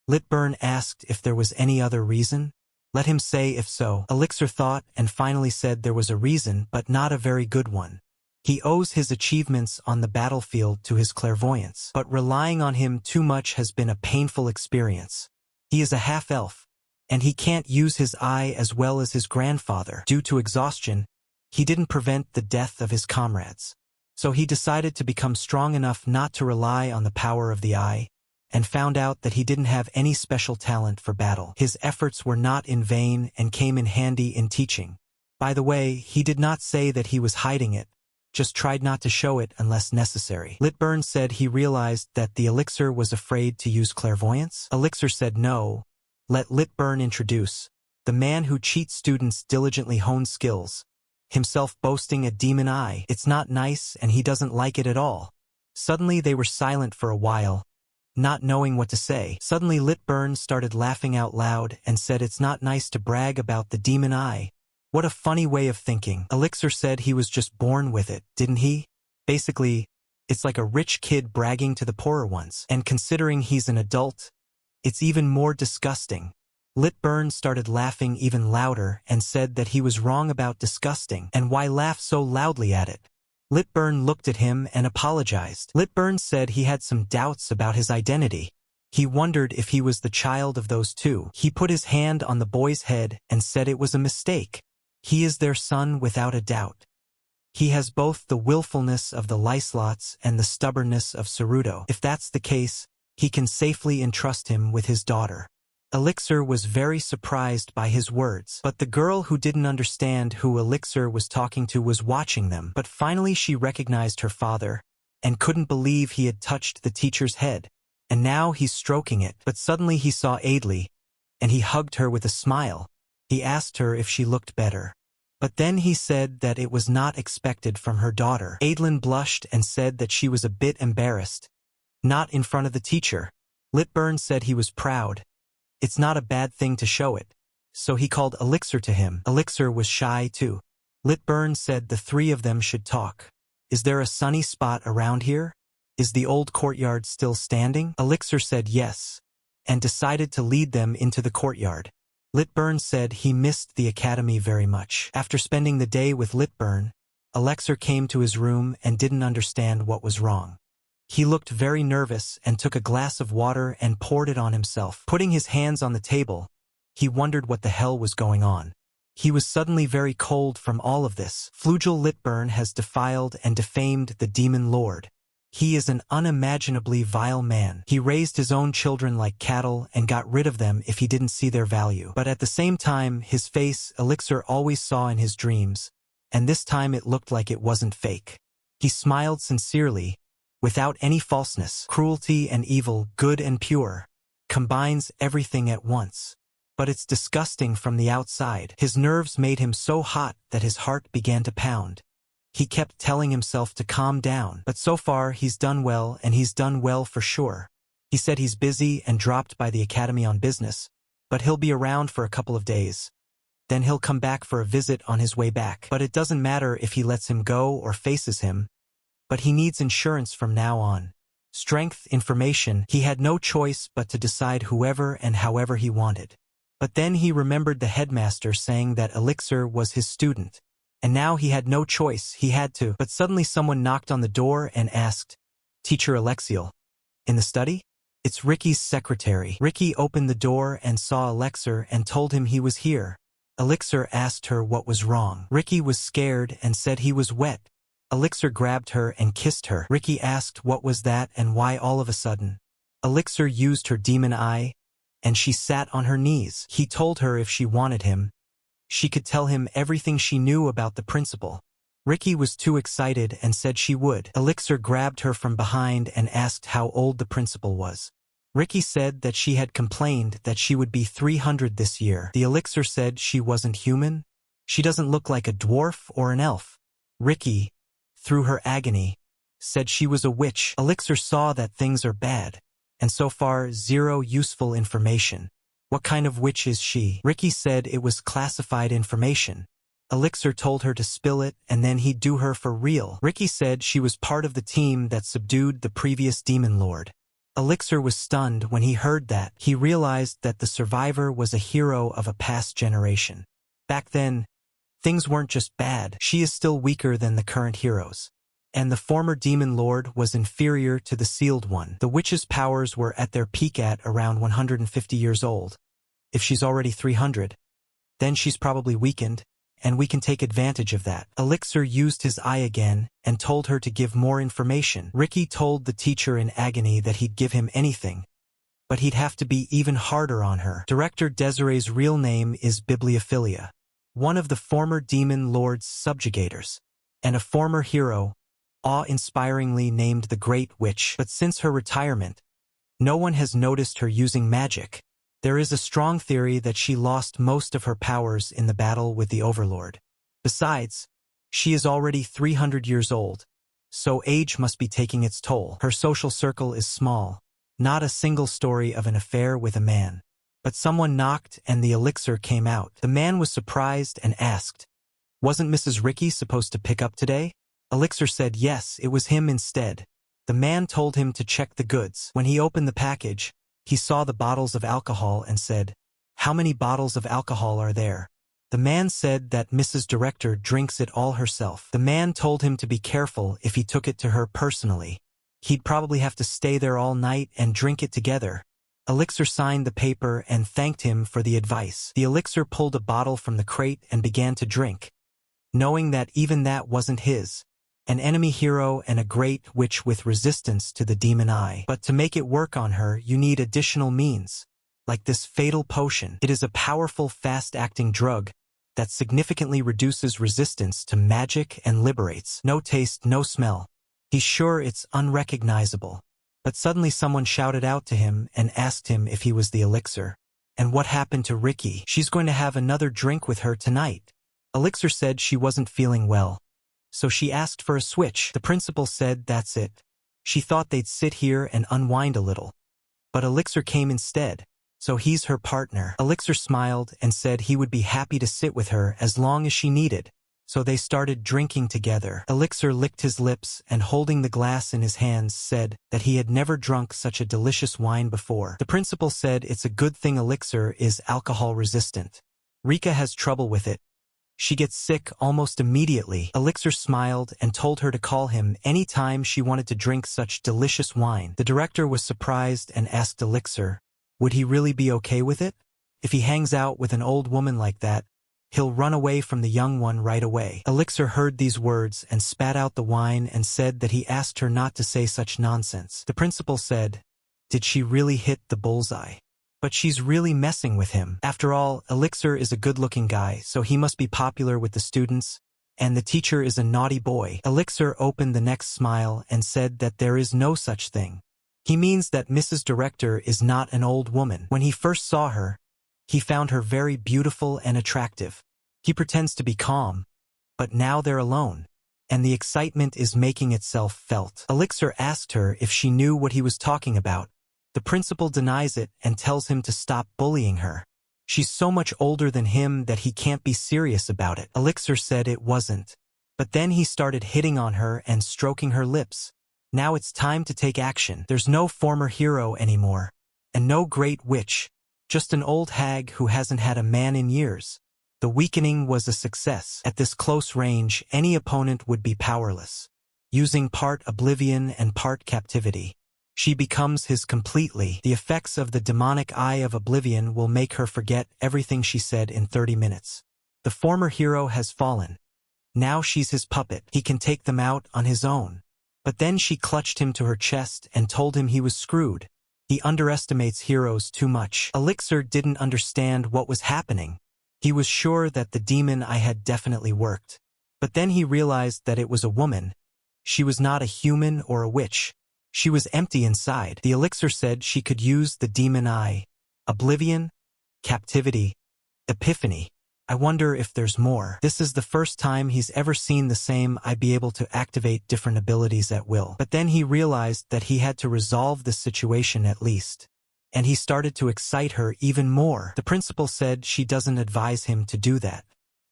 Litburn asked if there was any other reason. Let him say if so. Elixir thought and finally said there was a reason, but not a very good one. He owes his achievements on the battlefield to his clairvoyance, but relying on him too much has been a painful experience. He is a half-elf, and he can't use his eye as well as his grandfather. Due to exhaustion, he didn't prevent the death of his comrades. So he decided to become strong enough not to rely on the power of the eye, and found out that he didn't have any special talent for battle. His efforts were not in vain and came in handy in teaching. By the way, he did not say that he was hiding it, just tried not to show it unless necessary. Litburn said he realized that the Elixir was afraid to use clairvoyance. Elixir said no. Let Litburn introduce. The man who cheats students diligently hones skills, himself boasting a demon eye. It's not nice and he doesn't like it at all. Suddenly they were silent for a while, not knowing what to say. Suddenly Litburn started laughing out loud and said it's not nice to brag about the demon eye. What a funny way of thinking. Elixir said he was just born with it, didn't he? Basically, it's like a rich kid bragging to the poorer ones. And considering he's an adult, It's even more disgusting. Litburn started laughing even louder and said that he was wrong about disgusting and why laugh so loudly at it. Litburn looked at him and apologized. Litburn said he had some doubts about his identity. He wondered if he was the child of those two. He put his hand on the boy's head and said it was a mistake. He is their son without a doubt. He has both the willfulness of the Licelots and the stubbornness of Ceruto. If that's the case, he can safely entrust him with his daughter. Elixir was very surprised by his words, but the girl who didn't understand who Elixir was talking to was watching them. But finally she recognized her father and couldn't believe he had touched the teacher's head, and now he's stroking it. But suddenly he saw Adli, and he hugged her with a smile. He asked her if she looked better. But then he said that it was not expected from her daughter. Adlin blushed and said that she was a bit embarrassed. Not in front of the teacher. Litburn said he was proud. It's not a bad thing to show it. So he called Elixir to him. Elixir was shy too. Litburn said the three of them should talk. Is there a sunny spot around here? Is the old courtyard still standing? Elixir said yes, and decided to lead them into the courtyard. Litburn said he missed the academy very much. After spending the day with Litburn, Elixir came to his room and didn't understand what was wrong. He looked very nervous and took a glass of water and poured it on himself. Putting his hands on the table, he wondered what the hell was going on. He was suddenly very cold from all of this. Flugel Litburn has defiled and defamed the demon lord. He is an unimaginably vile man. He raised his own children like cattle and got rid of them if he didn't see their value. But at the same time, his face Elixir always saw in his dreams, and this time it looked like it wasn't fake. He smiled sincerely, without any falseness. Cruelty and evil, good and pure, combines everything at once. But it's disgusting from the outside. His nerves made him so hot that his heart began to pound. He kept telling himself to calm down, but so far he's done well, and he's done well for sure. He said he's busy and dropped by the academy on business, but he'll be around for a couple of days. Then he'll come back for a visit on his way back. But it doesn't matter if he lets him go or faces him, but he needs insurance from now on. Strength, information, he had no choice but to decide whoever and however he wanted. But then he remembered the headmaster saying that Elixir was his student. And now he had no choice, he had to. But suddenly someone knocked on the door and asked, "Teacher Alexiel, in the study?" "It's Ricky's secretary." Ricky opened the door and saw Elixir and told him he was here. Elixir asked her what was wrong. Ricky was scared and said he was wet. Elixir grabbed her and kissed her. Ricky asked what was that and why all of a sudden. Elixir used her demon eye, and she sat on her knees. He told her if she wanted him, she could tell him everything she knew about the principal. Ricky was too excited and said she would. Elixir grabbed her from behind and asked how old the principal was. Ricky said that she had complained that she would be 300 this year. The Elixir said she wasn't human. She doesn't look like a dwarf or an elf. Ricky, through her agony, said she was a witch. Elixir saw that things are bad, and so far zero useful information. What kind of witch is she? Ricky said it was classified information. Elixir told her to spill it and then he'd do her for real. Ricky said she was part of the team that subdued the previous demon lord. Elixir was stunned when he heard that. He realized that the survivor was a hero of a past generation. Back then, things weren't just bad. She is still weaker than the current heroes. And the former demon lord was inferior to the sealed one. The witch's powers were at their peak at around 150 years old. If she's already 300, then she's probably weakened, and we can take advantage of that. Elixir used his eye again and told her to give more information. Ricky told the teacher in agony that he'd give him anything, but he'd have to be even harder on her. Director Desiree's real name is Bibliophilia, one of the former demon lord's subjugators, and a former hero, awe-inspiringly named the Great Witch. But since her retirement, no one has noticed her using magic. There is a strong theory that she lost most of her powers in the battle with the Overlord. Besides, she is already 300 years old, so age must be taking its toll. Her social circle is small, not a single story of an affair with a man. But someone knocked and the Elixir came out. The man was surprised and asked, "Wasn't Mrs. Ricky supposed to pick up today?" Elixir said yes, it was him instead. The man told him to check the goods. When he opened the package, He saw the bottles of alcohol and said, "How many bottles of alcohol are there?" The man said that Mrs. Director drinks it all herself. The man told him to be careful if he took it to her personally. He'd probably have to stay there all night and drink it together. Elixir signed the paper and thanked him for the advice. The Elixir pulled a bottle from the crate and began to drink, knowing that even that wasn't his. An enemy hero and a great witch with resistance to the demon eye. But to make it work on her, you need additional means, like this fatal potion. It is a powerful, fast-acting drug that significantly reduces resistance to magic and liberates. No taste, no smell. He's sure it's unrecognizable. But suddenly someone shouted out to him and asked him if he was the Elixir. And what happened to Ricky? She's going to have another drink with her tonight. Elixir said she wasn't feeling well, so she asked for a switch. The principal said that's it. She thought they'd sit here and unwind a little. But Elixir came instead, so he's her partner. Elixir smiled and said he would be happy to sit with her as long as she needed. So they started drinking together. Elixir licked his lips and, holding the glass in his hands, said that he had never drunk such a delicious wine before. The principal said it's a good thing Elixir is alcohol resistant. Rika has trouble with it. She gets sick almost immediately. Elixir smiled and told her to call him any time she wanted to drink such delicious wine. The director was surprised and asked Elixir, would he really be okay with it? If he hangs out with an old woman like that, he'll run away from the young one right away. Elixir heard these words and spat out the wine and said that he asked her not to say such nonsense. The principal said, did she really hit the bullseye? But she's really messing with him. After all, Elixir is a good-looking guy, so he must be popular with the students, and the teacher is a naughty boy. Elixir opened the next smile and said that there is no such thing. He means that Mrs. Director is not an old woman. When he first saw her, he found her very beautiful and attractive. He pretends to be calm, but now they're alone, and the excitement is making itself felt. Elixir asked her if she knew what he was talking about. The principal denies it and tells him to stop bullying her. She's so much older than him that he can't be serious about it. Elixir said it wasn't. But then he started hitting on her and stroking her lips. Now it's time to take action. There's no former hero anymore, and no great witch. Just an old hag who hasn't had a man in years. The weakening was a success. At this close range, any opponent would be powerless. Using part oblivion and part captivity, she becomes his completely. The effects of the demonic eye of oblivion will make her forget everything she said in 30 minutes. The former hero has fallen. Now she's his puppet. He can take them out on his own. But then she clutched him to her chest and told him he was screwed. He underestimates heroes too much. Elixir didn't understand what was happening. He was sure that the demon eye had definitely worked. But then he realized that it was a woman. She was not a human or a witch. She was empty inside. The Elixir said she could use the demon eye. Oblivion, captivity, epiphany. I wonder if there's more. This is the first time he's ever seen the same eye be able to activate different abilities at will. But then he realized that he had to resolve the situation at least. And he started to excite her even more. The principal said she doesn't advise him to do that.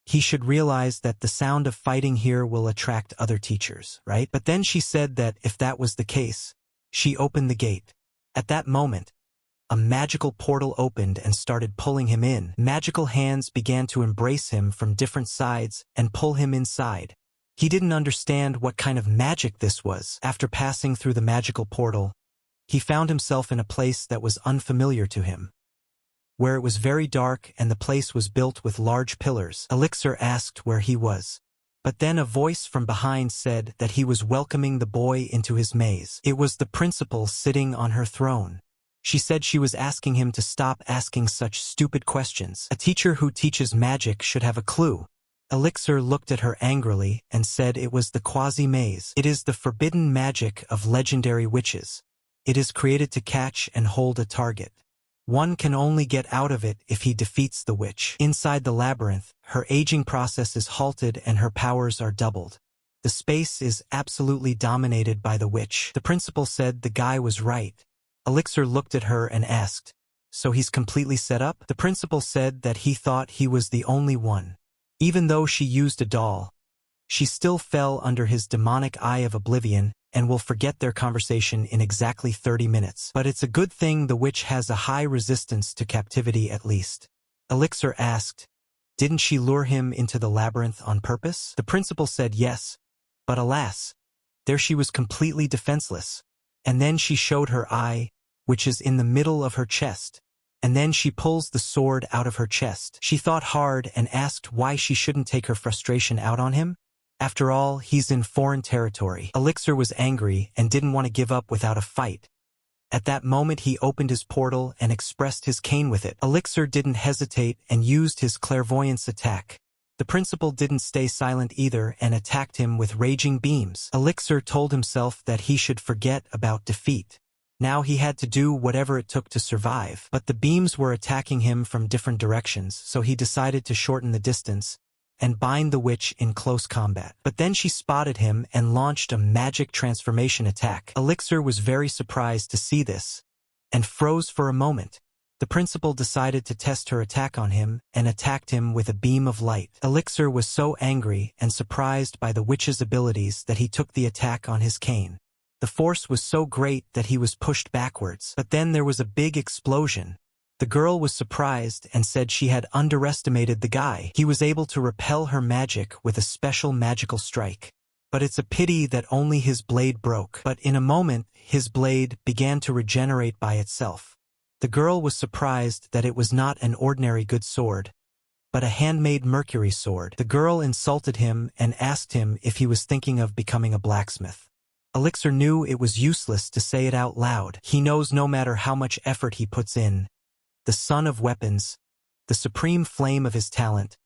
He should realize that the sound of fighting here will attract other teachers, right? But then she said that if that was the case, she opened the gate. At that moment, a magical portal opened and started pulling him in. Magical hands began to embrace him from different sides and pull him inside. He didn't understand what kind of magic this was. After passing through the magical portal, he found himself in a place that was unfamiliar to him, where it was very dark and the place was built with large pillars. Elixir asked where he was. But then a voice from behind said that he was welcoming the boy into his maze. It was the principal sitting on her throne. She said she was asking him to stop asking such stupid questions. A teacher who teaches magic should have a clue. Elixir looked at her angrily and said it was the quasi-maze. It is the forbidden magic of legendary witches. It is created to catch and hold a target. One can only get out of it if he defeats the witch. Inside the labyrinth, her aging process is halted and her powers are doubled. The space is absolutely dominated by the witch. The principal said the guy was right. Elixir looked at her and asked, so he's completely set up? The principal said that he thought he was the only one. Even though she used a doll, she still fell under his demonic eye of oblivion and will forget their conversation in exactly 30 minutes. But it's a good thing the witch has a high resistance to captivity at least. Elixir asked, didn't she lure him into the labyrinth on purpose? The principal said yes, but alas, there she was completely defenseless. And then she showed her eye, which is in the middle of her chest. And then she pulls the sword out of her chest. She thought hard and asked why she shouldn't take her frustration out on him. After all, he's in foreign territory. Elixir was angry and didn't want to give up without a fight. At that moment he opened his portal and expressed his cane with it. Elixir didn't hesitate and used his clairvoyance attack. The principal didn't stay silent either and attacked him with raging beams. Elixir told himself that he should forget about defeat. Now he had to do whatever it took to survive. But the beams were attacking him from different directions, so he decided to shorten the distance and bind the witch in close combat. But then she spotted him and launched a magic transformation attack. Elixir was very surprised to see this and froze for a moment. The principal decided to test her attack on him and attacked him with a beam of light. Elixir was so angry and surprised by the witch's abilities that he took the attack on his cane. The force was so great that he was pushed backwards. But then there was a big explosion. The girl was surprised and said she had underestimated the guy. He was able to repel her magic with a special magical strike. But it's a pity that only his blade broke. But in a moment, his blade began to regenerate by itself. The girl was surprised that it was not an ordinary good sword, but a handmade mercury sword. The girl insulted him and asked him if he was thinking of becoming a blacksmith. Elixir knew it was useless to say it out loud. He knows no matter how much effort he puts in, the son of weapons, the supreme flame of his talent,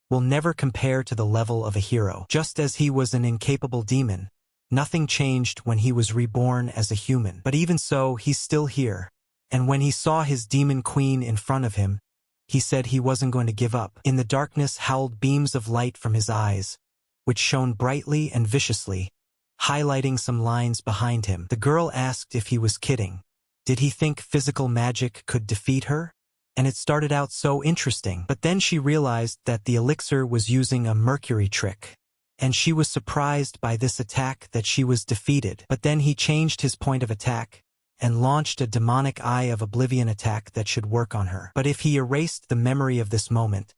will never compare to the level of a hero. Just as he was an incapable demon, nothing changed when he was reborn as a human. But even so, he's still here. And when he saw his demon queen in front of him, he said he wasn't going to give up. In the darkness howled beams of light from his eyes, which shone brightly and viciously, highlighting some lines behind him. The girl asked if he was kidding. Did he think physical magic could defeat her? And it started out so interesting. But then she realized that the elixir was using a mercury trick. And she was surprised by this attack that she was defeated. But then he changed his point of attack and launched a demonic eye of oblivion attack that should work on her. But if he erased the memory of this moment,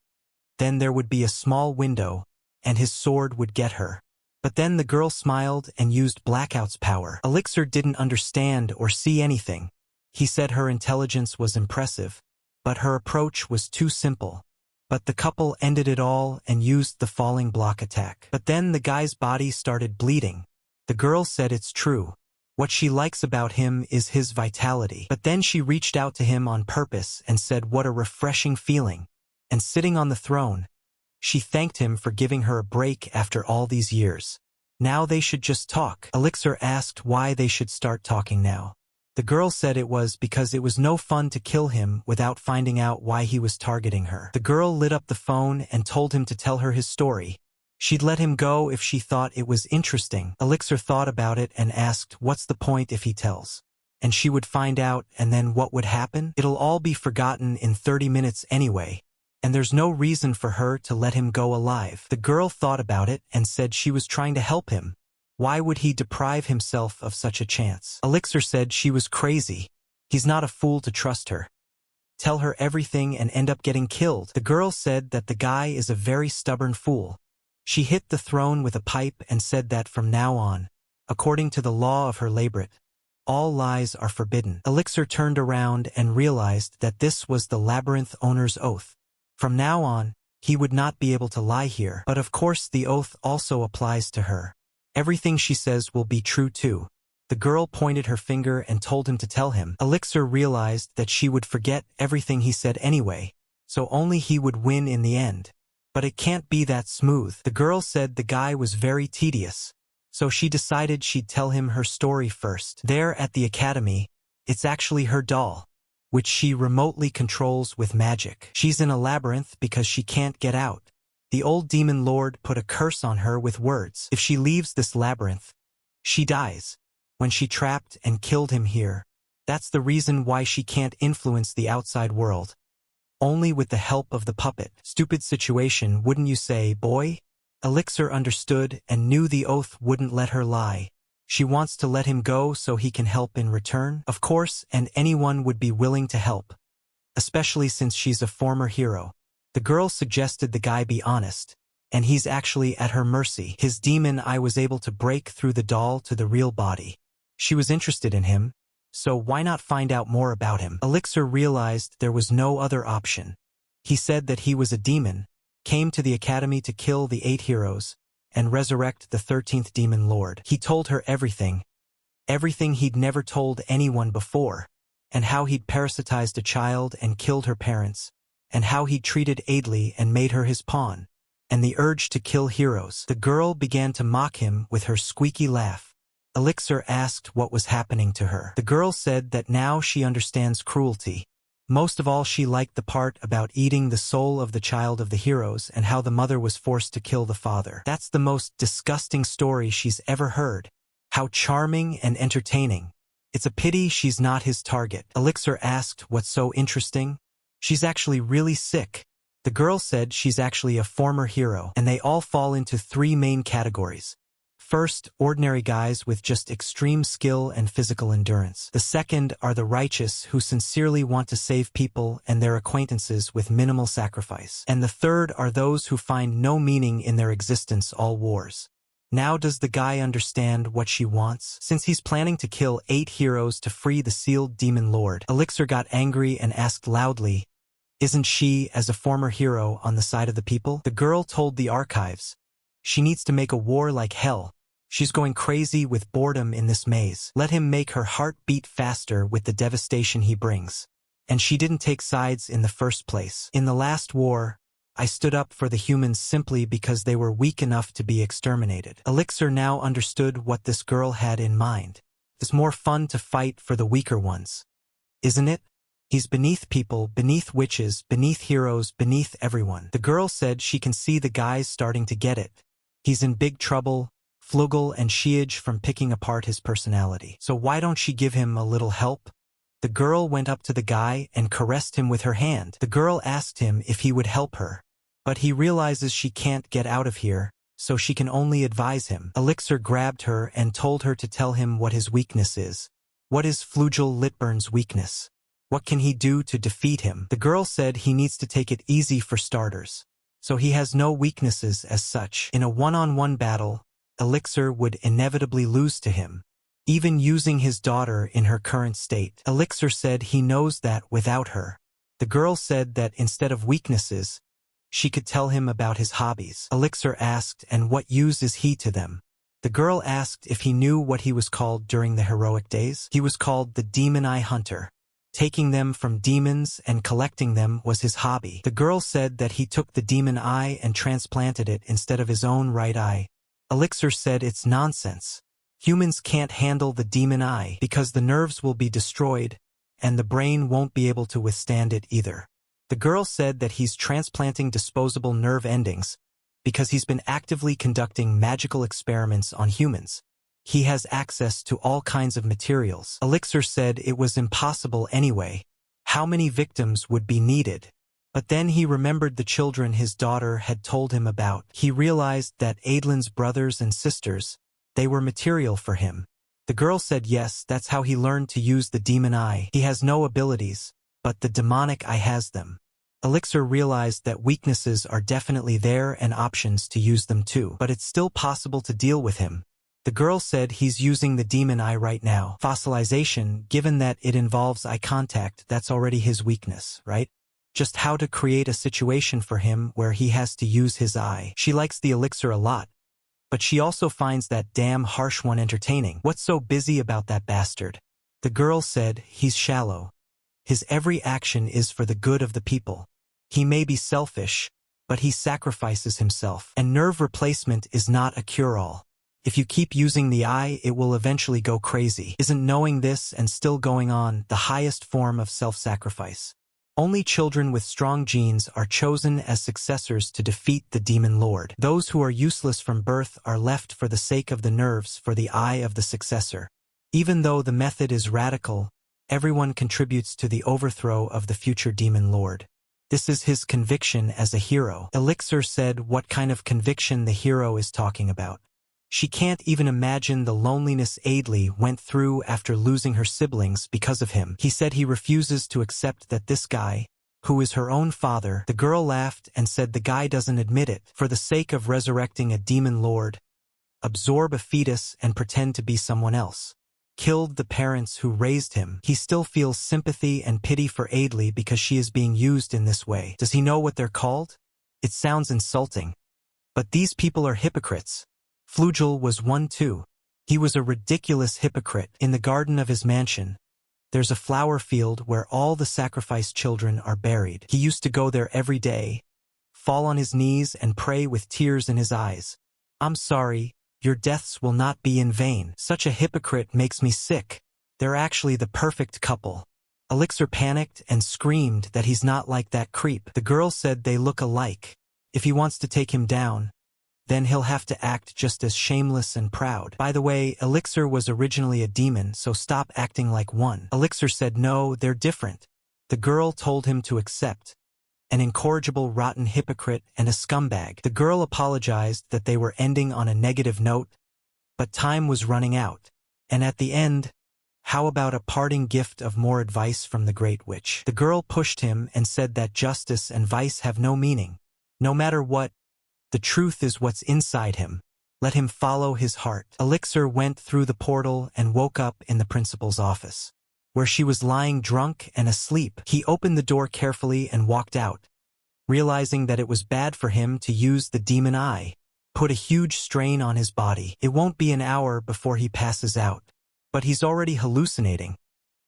then there would be a small window, and his sword would get her. But then the girl smiled and used Blackout's power. Elixir didn't understand or see anything. He said her intelligence was impressive, but her approach was too simple. But the couple ended it all and used the falling block attack. But then the guy's body started bleeding. The girl said it's true. What she likes about him is his vitality. But then she reached out to him on purpose and said what a refreshing feeling. And sitting on the throne, she thanked him for giving her a break after all these years. Now they should just talk. Elixir asked why they should start talking now. The girl said it was because it was no fun to kill him without finding out why he was targeting her. The girl lit up the phone and told him to tell her his story. She'd let him go if she thought it was interesting. Elixir thought about it and asked, what's the point if he tells? And she would find out, and then what would happen? It'll all be forgotten in 30 minutes anyway, and there's no reason for her to let him go alive. The girl thought about it and said she was trying to help him. Why would he deprive himself of such a chance? Elixir said she was crazy. He's not a fool to trust her. Tell her everything and end up getting killed. The girl said that the guy is a very stubborn fool. She hit the throne with a pipe and said that from now on, according to the law of her labyrinth, all lies are forbidden. Elixir turned around and realized that this was the labyrinth owner's oath. From now on, he would not be able to lie here. But of course the oath also applies to her. Everything she says will be true too. The girl pointed her finger and told him to tell him. Elixir realized that she would forget everything he said anyway, so only he would win in the end. But it can't be that smooth. The girl said the guy was very tedious, so she decided she'd tell him her story first. There at the academy, it's actually her doll, which she remotely controls with magic. She's in a labyrinth because she can't get out. The old demon lord put a curse on her with words. If she leaves this labyrinth, she dies. When she trapped and killed him here, that's the reason why she can't influence the outside world. Only with the help of the puppet. Stupid situation, wouldn't you say, boy? Elixir understood and knew the oath wouldn't let her lie. She wants to let him go so he can help in return. Of course, and anyone would be willing to help, especially since she's a former hero. The girl suggested the guy be honest, and he's actually at her mercy. His demon eye was able to break through the doll to the real body. She was interested in him, so why not find out more about him? Elixir realized there was no other option. He said that he was a demon, came to the academy to kill the 8 heroes, and resurrect the 13th demon lord. He told her everything he'd never told anyone before, and how he'd parasitized a child and killed her parents, and how he'd treated Adley and made her his pawn, and the urge to kill heroes. The girl began to mock him with her squeaky laugh. Elixir asked what was happening to her. The girl said that now she understands cruelty. Most of all, she liked the part about eating the soul of the child of the heroes and how the mother was forced to kill the father. That's the most disgusting story she's ever heard. How charming and entertaining. It's a pity she's not his target. Elixir asked what's so interesting. She's actually really sick. The girl said she's actually a former hero, and they all fall into 3 main categories. First, ordinary guys with just extreme skill and physical endurance. The second are the righteous who sincerely want to save people and their acquaintances with minimal sacrifice. And the third are those who find no meaning in their existence all wars. Now does the guy understand what she wants? Since he's planning to kill 8 heroes to free the sealed demon lord, Elixir got angry and asked loudly, "Isn't she, as a former hero, on the side of the people?" The girl told the archives, "She needs to make a war like hell. She's going crazy with boredom in this maze. Let him make her heart beat faster with the devastation he brings." And she didn't take sides in the first place. In the last war, I stood up for the humans simply because they were weak enough to be exterminated. Elixir now understood what this girl had in mind. It's more fun to fight for the weaker ones, isn't it? He's beneath people, beneath witches, beneath heroes, beneath everyone. The girl said she can see the guys starting to get it. He's in big trouble, Flugel and Shiage from picking apart his personality. So why don't she give him a little help? The girl went up to the guy and caressed him with her hand. The girl asked him if he would help her, but he realizes she can't get out of here, so she can only advise him. Elixir grabbed her and told her to tell him what his weakness is. What is Flugel Litburn's weakness? What can he do to defeat him? The girl said he needs to take it easy for starters, so he has no weaknesses as such. In a one-on-one battle, Elixir would inevitably lose to him, even using his daughter in her current state. Elixir said he knows that without her. The girl said that instead of weaknesses, she could tell him about his hobbies. Elixir asked, and what use is he to them? The girl asked if he knew what he was called during the heroic days. He was called the Demon Eye Hunter. Taking them from demons and collecting them was his hobby. The girl said that he took the demon eye and transplanted it instead of his own right eye. Elixir said it's nonsense. Humans can't handle the demon eye because the nerves will be destroyed, and the brain won't be able to withstand it either. The girl said that he's transplanting disposable nerve endings because he's been actively conducting magical experiments on humans. He has access to all kinds of materials. Elixir said it was impossible anyway. How many victims would be needed? But then he remembered the children his daughter had told him about. He realized that Adlin's brothers and sisters, they were material for him. The girl said yes, that's how he learned to use the demon eye. He has no abilities, but the demonic eye has them. Elixir realized that weaknesses are definitely there and options to use them too, but it's still possible to deal with him. The girl said he's using the demon eye right now. Fossilization, given that it involves eye contact, that's already his weakness, right? Just how to create a situation for him where he has to use his eye. She likes the elixir a lot, but she also finds that damn harsh one entertaining. What's so busy about that bastard? The girl said, he's shallow. His every action is for the good of the people. He may be selfish, but he sacrifices himself. And nerve replacement is not a cure-all. If you keep using the eye, it will eventually go crazy. Isn't knowing this and still going on the highest form of self-sacrifice? Only children with strong genes are chosen as successors to defeat the demon lord. Those who are useless from birth are left for the sake of the nerves for the eye of the successor. Even though the method is radical, everyone contributes to the overthrow of the future demon lord. This is his conviction as a hero. Elixir said what kind of conviction the hero is talking about. She can't even imagine the loneliness Adley went through after losing her siblings because of him. He said he refuses to accept that this guy, who is her own father. The girl laughed and said the guy doesn't admit it. For the sake of resurrecting a demon lord, absorb a fetus and pretend to be someone else. Killed the parents who raised him. He still feels sympathy and pity for Adley because she is being used in this way. Does he know what they're called? It sounds insulting. But these people are hypocrites. Flugel was one too. He was a ridiculous hypocrite. In the garden of his mansion, there's a flower field where all the sacrificed children are buried. He used to go there every day, fall on his knees and pray with tears in his eyes. I'm sorry, your deaths will not be in vain. Such a hypocrite makes me sick. They're actually the perfect couple. Elixir panicked and screamed that he's not like that creep. The girl said they look alike. If he wants to take him down, then he'll have to act just as shameless and proud. By the way, Elixir was originally a demon, so stop acting like one. Elixir said no, they're different. The girl told him to accept. An incorrigible rotten hypocrite and a scumbag. The girl apologized that they were ending on a negative note, but time was running out. And at the end, how about a parting gift of more advice from the Great Witch? The girl pushed him and said that justice and vice have no meaning. No matter what, the truth is what's inside him. Let him follow his heart. Elixir went through the portal and woke up in the principal's office, where she was lying drunk and asleep. He opened the door carefully and walked out, realizing that it was bad for him to use the demon eye. Put a huge strain on his body. It won't be an hour before he passes out. But he's already hallucinating,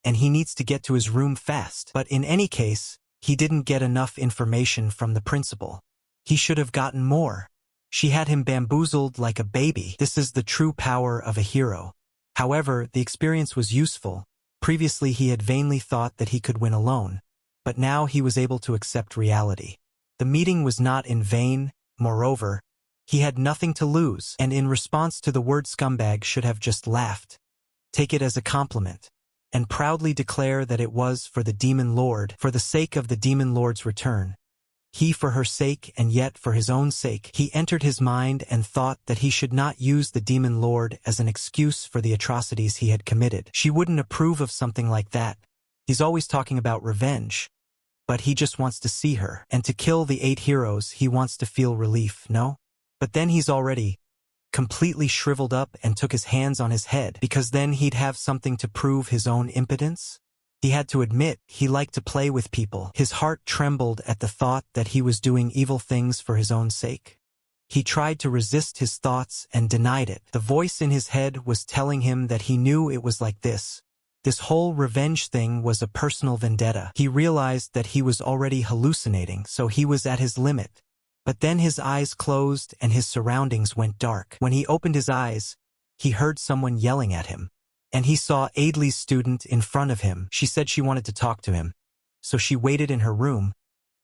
and he needs to get to his room fast. But in any case, he didn't get enough information from the principal. He should have gotten more. She had him bamboozled like a baby. This is the true power of a hero. However, the experience was useful. Previously he had vainly thought that he could win alone, but now he was able to accept reality. The meeting was not in vain. Moreover, he had nothing to lose, and in response to the word scumbag should have just laughed, take it as a compliment, and proudly declare that it was for the demon lord, for the sake of the demon lord's return. He for her sake and yet for his own sake. He entered his mind and thought that he should not use the demon lord as an excuse for the atrocities he had committed. She wouldn't approve of something like that. He's always talking about revenge, but he just wants to see her. And to kill the 8 heroes, he wants to feel relief, no? But then he's already completely shriveled up and took his hands on his head, because then he'd have something to prove his own impotence. He had to admit he liked to play with people. His heart trembled at the thought that he was doing evil things for his own sake. He tried to resist his thoughts and denied it. The voice in his head was telling him that he knew it was like this. This whole revenge thing was a personal vendetta. He realized that he was already hallucinating, so he was at his limit. But then his eyes closed and his surroundings went dark. When he opened his eyes, he heard someone yelling at him. And he saw Adley's student in front of him. She said she wanted to talk to him, so she waited in her room.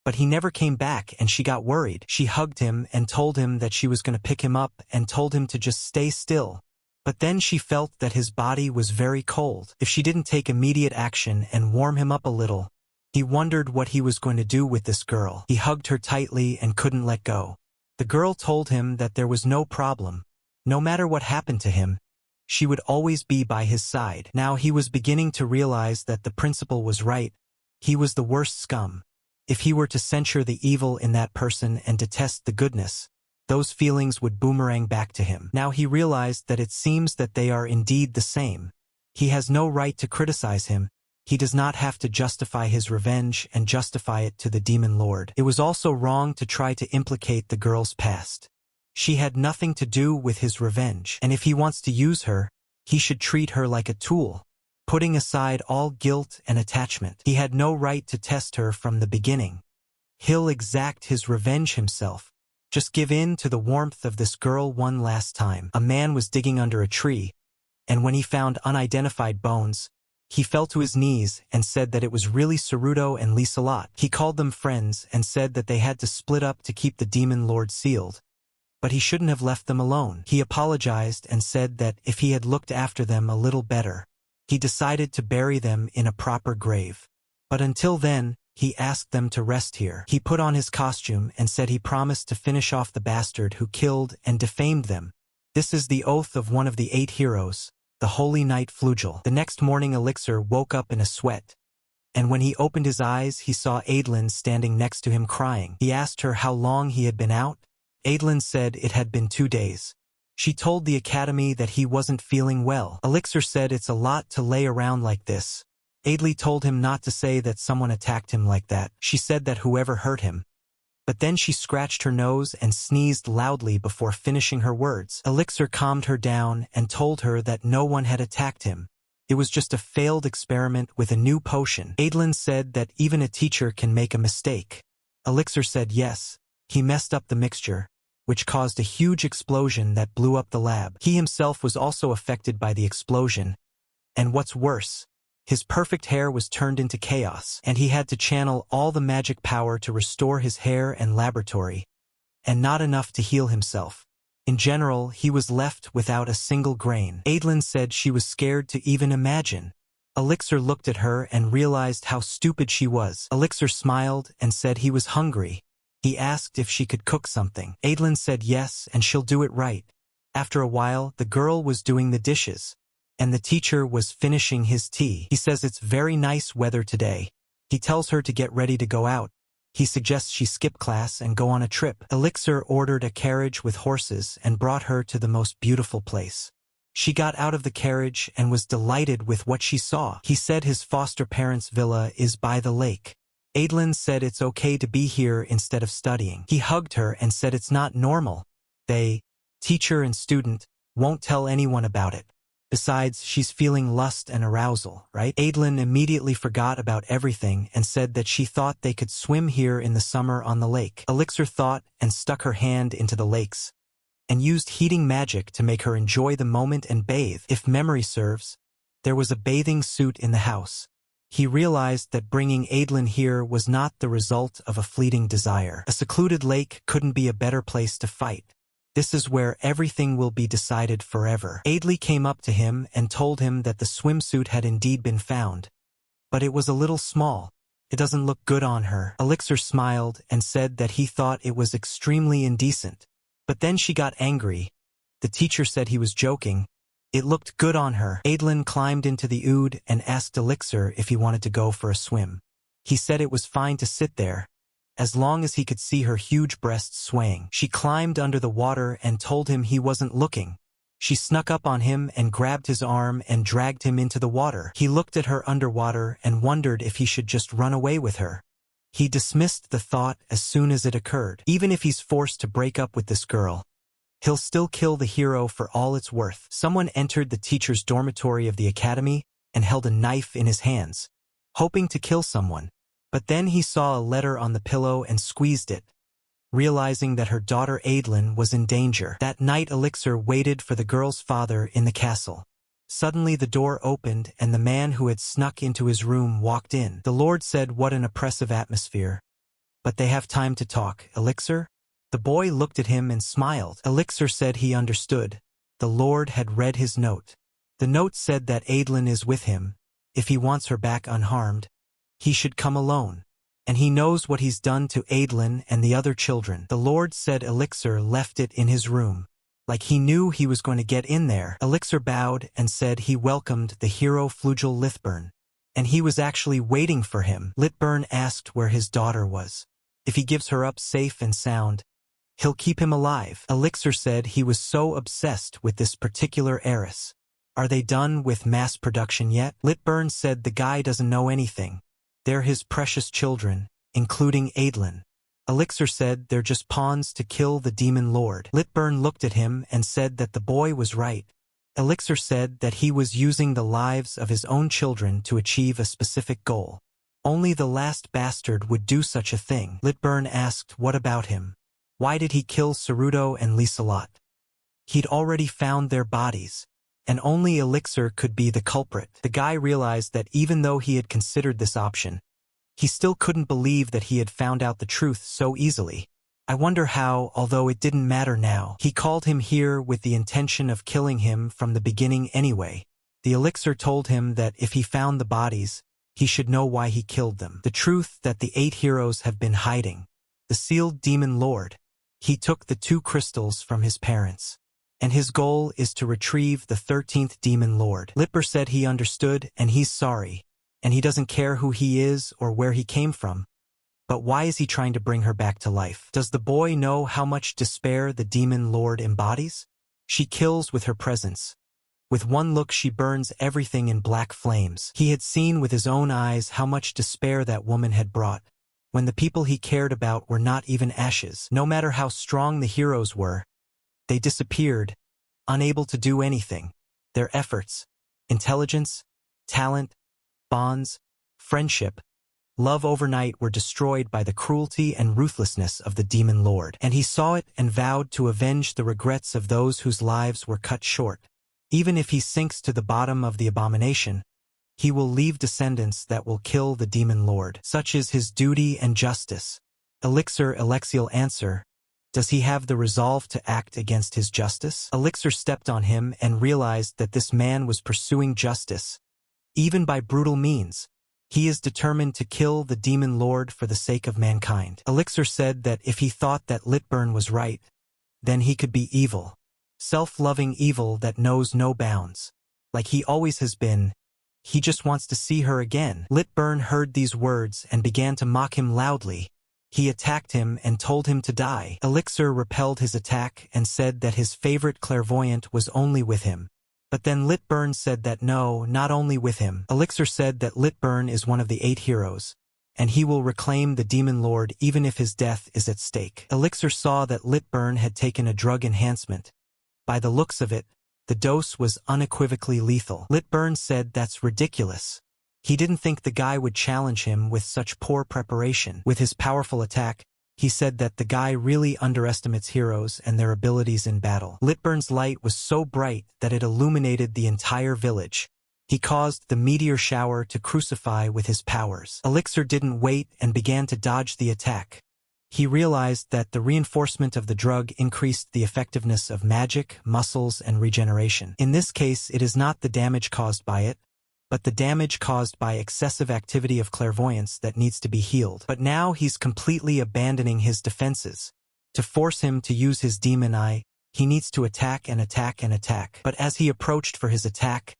But he never came back and she got worried. She hugged him and told him that she was going to pick him up and told him to just stay still. But then she felt that his body was very cold. If she didn't take immediate action and warm him up a little, he wondered what he was going to do with this girl. He hugged her tightly and couldn't let go. The girl told him that there was no problem. No matter what happened to him, she would always be by his side. Now he was beginning to realize that the principal was right. He was the worst scum. If he were to censure the evil in that person and detest the goodness, those feelings would boomerang back to him. Now he realized that it seems that they are indeed the same. He has no right to criticize him. He does not have to justify his revenge and justify it to the demon lord. It was also wrong to try to implicate the girl's past. She had nothing to do with his revenge, and if he wants to use her, he should treat her like a tool, putting aside all guilt and attachment. He had no right to test her from the beginning. He'll exact his revenge himself. Just give in to the warmth of this girl one last time. A man was digging under a tree, and when he found unidentified bones, he fell to his knees and said that it was really Ceruto and Liselot. He called them friends and said that they had to split up to keep the demon lord sealed. But he shouldn't have left them alone. He apologized and said that if he had looked after them a little better, he decided to bury them in a proper grave. But until then, he asked them to rest here. He put on his costume and said he promised to finish off the bastard who killed and defamed them, This is the oath of one of the 8 heroes, the Holy Knight Flugel. The next morning Elixir woke up in a sweat, and when he opened his eyes he saw Adelin standing next to him crying. He asked her how long he had been out. Adelin said it had been 2 days. She told the academy that he wasn't feeling well. Elixir said it's a lot to lay around like this. Adelin told him not to say that someone attacked him like that. She said that whoever hurt him. But then she scratched her nose and sneezed loudly before finishing her words. Elixir calmed her down and told her that no one had attacked him. It was just a failed experiment with a new potion. Adelin said that even a teacher can make a mistake. Elixir said yes, he messed up the mixture, which caused a huge explosion that blew up the lab. He himself was also affected by the explosion. And what's worse, his perfect hair was turned into chaos, and he had to channel all the magic power to restore his hair and laboratory, and not enough to heal himself. In general, he was left without a single grain. Adelin said she was scared to even imagine. Elixir looked at her and realized how stupid she was. Elixir smiled and said he was hungry. He asked if she could cook something. Adelin said yes, and she'll do it right. After a while, the girl was doing the dishes, and the teacher was finishing his tea. He says it's very nice weather today. He tells her to get ready to go out. He suggests she skip class and go on a trip. Elixir ordered a carriage with horses and brought her to the most beautiful place. She got out of the carriage and was delighted with what she saw. He said his foster parents' villa is by the lake. Adelin said it's okay to be here instead of studying. He hugged her and said it's not normal. They, teacher and student, won't tell anyone about it. Besides, she's feeling lust and arousal, right? Adelin immediately forgot about everything and said that she thought they could swim here in the summer on the lake. Elixir thought and stuck her hand into the lakes, and used heating magic to make her enjoy the moment and bathe. If memory serves, there was a bathing suit in the house. He realized that bringing Adelin here was not the result of a fleeting desire. A secluded lake couldn't be a better place to fight. This is where everything will be decided forever. Adelin came up to him and told him that the swimsuit had indeed been found. But it was a little small. It doesn't look good on her. Elixir smiled and said that he thought it was extremely indecent. But then she got angry. The teacher said he was joking. It looked good on her. Adelin climbed into the ood and asked Elixir if he wanted to go for a swim. He said it was fine to sit there, as long as he could see her huge breasts swaying. She climbed under the water and told him he wasn't looking. She snuck up on him and grabbed his arm and dragged him into the water. He looked at her underwater and wondered if he should just run away with her. He dismissed the thought as soon as it occurred. Even if he's forced to break up with this girl, he'll still kill the hero for all it's worth. Someone entered the teacher's dormitory of the academy and held a knife in his hands, hoping to kill someone. But then he saw a letter on the pillow and squeezed it, realizing that her daughter Adelin was in danger. That night Elixir waited for the girl's father in the castle. Suddenly the door opened and the man who had snuck into his room walked in. The Lord said, "What an oppressive atmosphere. But they have time to talk, Elixir?" The boy looked at him and smiled. Elixir said he understood. The Lord had read his note. The note said that Adelin is with him. If he wants her back unharmed, he should come alone. And he knows what he's done to Adelin and the other children. The Lord said Elixir left it in his room, like he knew he was going to get in there. Elixir bowed and said he welcomed the hero Flugel Lithburn, and he was actually waiting for him. Lithburn asked where his daughter was. If he gives her up safe and sound, he'll keep him alive. Elixir said he was so obsessed with this particular heiress. Are they done with mass production yet? Lithburn said the guy doesn't know anything. They're his precious children, including Adelin. Elixir said they're just pawns to kill the demon lord. Lithburn looked at him and said that the boy was right. Elixir said that he was using the lives of his own children to achieve a specific goal. Only the last bastard would do such a thing. Lithburn asked what about him. Why did he kill Ceruto and Liselot? He'd already found their bodies, and only Elixir could be the culprit. The guy realized that even though he had considered this option, he still couldn't believe that he had found out the truth so easily. I wonder how, although it didn't matter now. He called him here with the intention of killing him from the beginning anyway. The Elixir told him that if he found the bodies, he should know why he killed them. The truth that the 8 heroes have been hiding. The sealed demon lord. He took the 2 crystals from his parents. and his goal is to retrieve the 13th Demon Lord. Lipper said he understood and he's sorry, and he doesn't care who he is or where he came from. But why is he trying to bring her back to life? Does the boy know how much despair the Demon Lord embodies? She kills with her presence. With one look she burns everything in black flames. He had seen with his own eyes how much despair that woman had brought, when the people he cared about were not even ashes. No matter how strong the heroes were, they disappeared, unable to do anything. Their efforts, intelligence, talent, bonds, friendship, love overnight were destroyed by the cruelty and ruthlessness of the Demon Lord. And he saw it and vowed to avenge the regrets of those whose lives were cut short. Even if he sinks to the bottom of the abomination, he will leave descendants that will kill the Demon Lord. Such is his duty and justice. Elixir Alexiel answer. Does he have the resolve to act against his justice? Elixir stepped on him and realized that this man was pursuing justice, even by brutal means. He is determined to kill the Demon Lord for the sake of mankind. Elixir said that if he thought that Litburn was right, then he could be evil. Self-loving evil that knows no bounds. Like he always has been. He just wants to see her again. Litburn heard these words and began to mock him loudly. He attacked him and told him to die. Elixir repelled his attack and said that his favorite clairvoyant was only with him. But then Litburn said that no, not only with him. Elixir said that Litburn is one of the 8 heroes, and he will reclaim the Demon Lord even if his death is at stake. Elixir saw that Litburn had taken a drug enhancement. By the looks of it, the dose was unequivocally lethal. Litburn said that's ridiculous. He didn't think the guy would challenge him with such poor preparation. With his powerful attack, he said that the guy really underestimates heroes and their abilities in battle. Litburn's light was so bright that it illuminated the entire village. He caused the meteor shower to crucify with his powers. Elixir didn't wait and began to dodge the attack. He realized that the reinforcement of the drug increased the effectiveness of magic, muscles, and regeneration. In this case, it is not the damage caused by it, but the damage caused by excessive activity of clairvoyance that needs to be healed. But now he's completely abandoning his defenses. To force him to use his demon eye, he needs to attack and attack and attack. But as he approached for his attack,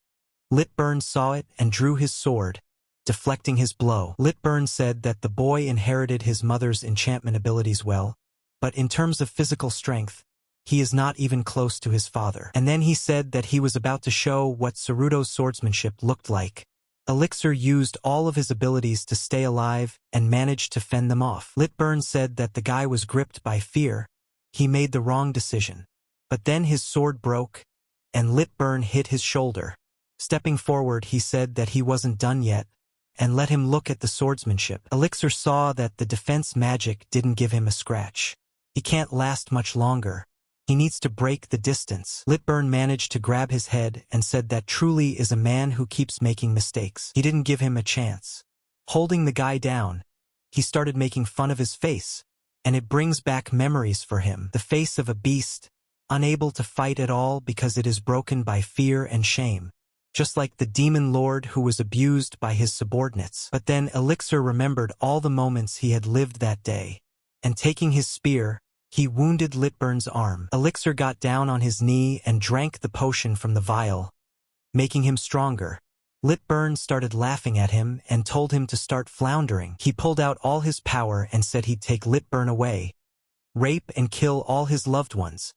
Litburn saw it and drew his sword, deflecting his blow. Litburn said that the boy inherited his mother's enchantment abilities well, but in terms of physical strength, he is not even close to his father. And then he said that he was about to show what Saruto's swordsmanship looked like. Elixir used all of his abilities to stay alive and managed to fend them off. Litburn said that the guy was gripped by fear. He made the wrong decision. But then his sword broke, and Litburn hit his shoulder. Stepping forward, he said that he wasn't done yet, and let him look at the swordsmanship. Elixir saw that the defense magic didn't give him a scratch. He can't last much longer. He needs to break the distance. Litburn managed to grab his head and said that truly is a man who keeps making mistakes. He didn't give him a chance. Holding the guy down, he started making fun of his face, and it brings back memories for him. The face of a beast, unable to fight at all because it is broken by fear and shame. Just like the Demon Lord who was abused by his subordinates. But then Elixir remembered all the moments he had lived that day, and taking his spear, he wounded Litburn's arm. Elixir got down on his knee and drank the potion from the vial, making him stronger. Litburn started laughing at him and told him to start floundering. He pulled out all his power and said he'd take Litburn away, rape and kill all his loved ones.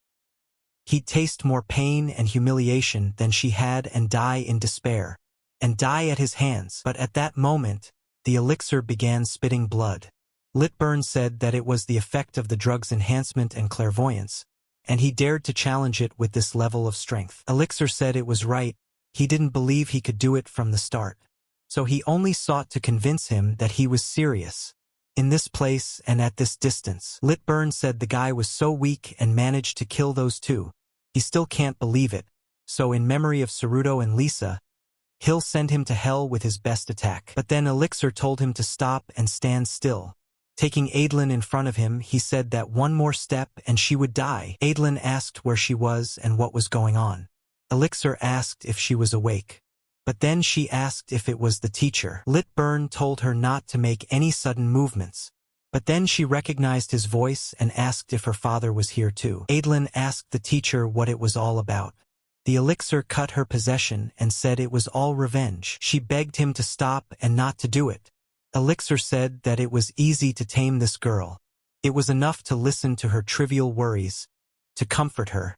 He'd taste more pain and humiliation than she had and die in despair, and die at his hands. But at that moment, the elixir began spitting blood. Litburn said that it was the effect of the drug's enhancement and clairvoyance, and he dared to challenge it with this level of strength. Elixir said it was right. He didn't believe he could do it from the start, so he only sought to convince him that he was serious. In this place and at this distance, Litburn said the guy was so weak and managed to kill those two. He still can't believe it, so in memory of Saruto and Lisa, he'll send him to hell with his best attack. But then Elixir told him to stop and stand still. Taking Adelin in front of him, he said that one more step and she would die. Adelin asked where she was and what was going on. Elixir asked if she was awake. But then she asked if it was the teacher. Litburn told her not to make any sudden movements, But then she recognized his voice and asked if her father was here too. Adlin asked the teacher what it was all about. The elixir cut her possession and said it was all revenge. She begged him to stop and not to do it. Elixir said that it was easy to tame this girl. It was enough to listen to her trivial worries, to comfort her,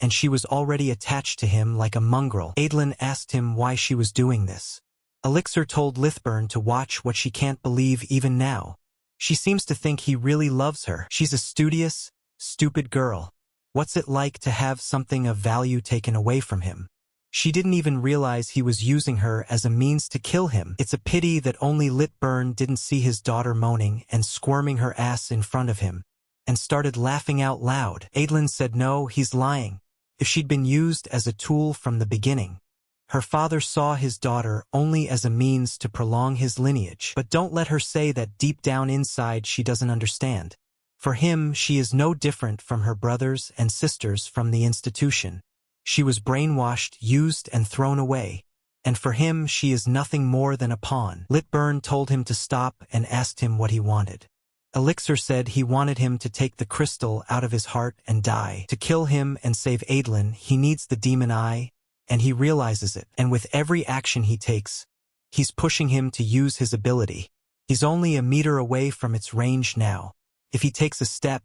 and she was already attached to him like a mongrel. Adlin asked him why she was doing this. Elixir told Lithburn to watch what she can't believe even now. She seems to think he really loves her. She's a studious, stupid girl. What's it like to have something of value taken away from him? She didn't even realize he was using her as a means to kill him. It's a pity that only Lithburn didn't see his daughter moaning and squirming her ass in front of him, and started laughing out loud. Adlin said no, he's lying. If she'd been used as a tool from the beginning. Her father saw his daughter only as a means to prolong his lineage. But don't let her say that deep down inside she doesn't understand. For him, she is no different from her brothers and sisters from the institution. She was brainwashed, used, and thrown away. And for him, she is nothing more than a pawn. Lithburn told him to stop and asked him what he wanted. Elixir said he wanted him to take the crystal out of his heart and die. To kill him and save Adlin, he needs the demon eye, and he realizes it. And with every action he takes, he's pushing him to use his ability. He's only a meter away from its range now. If he takes a step,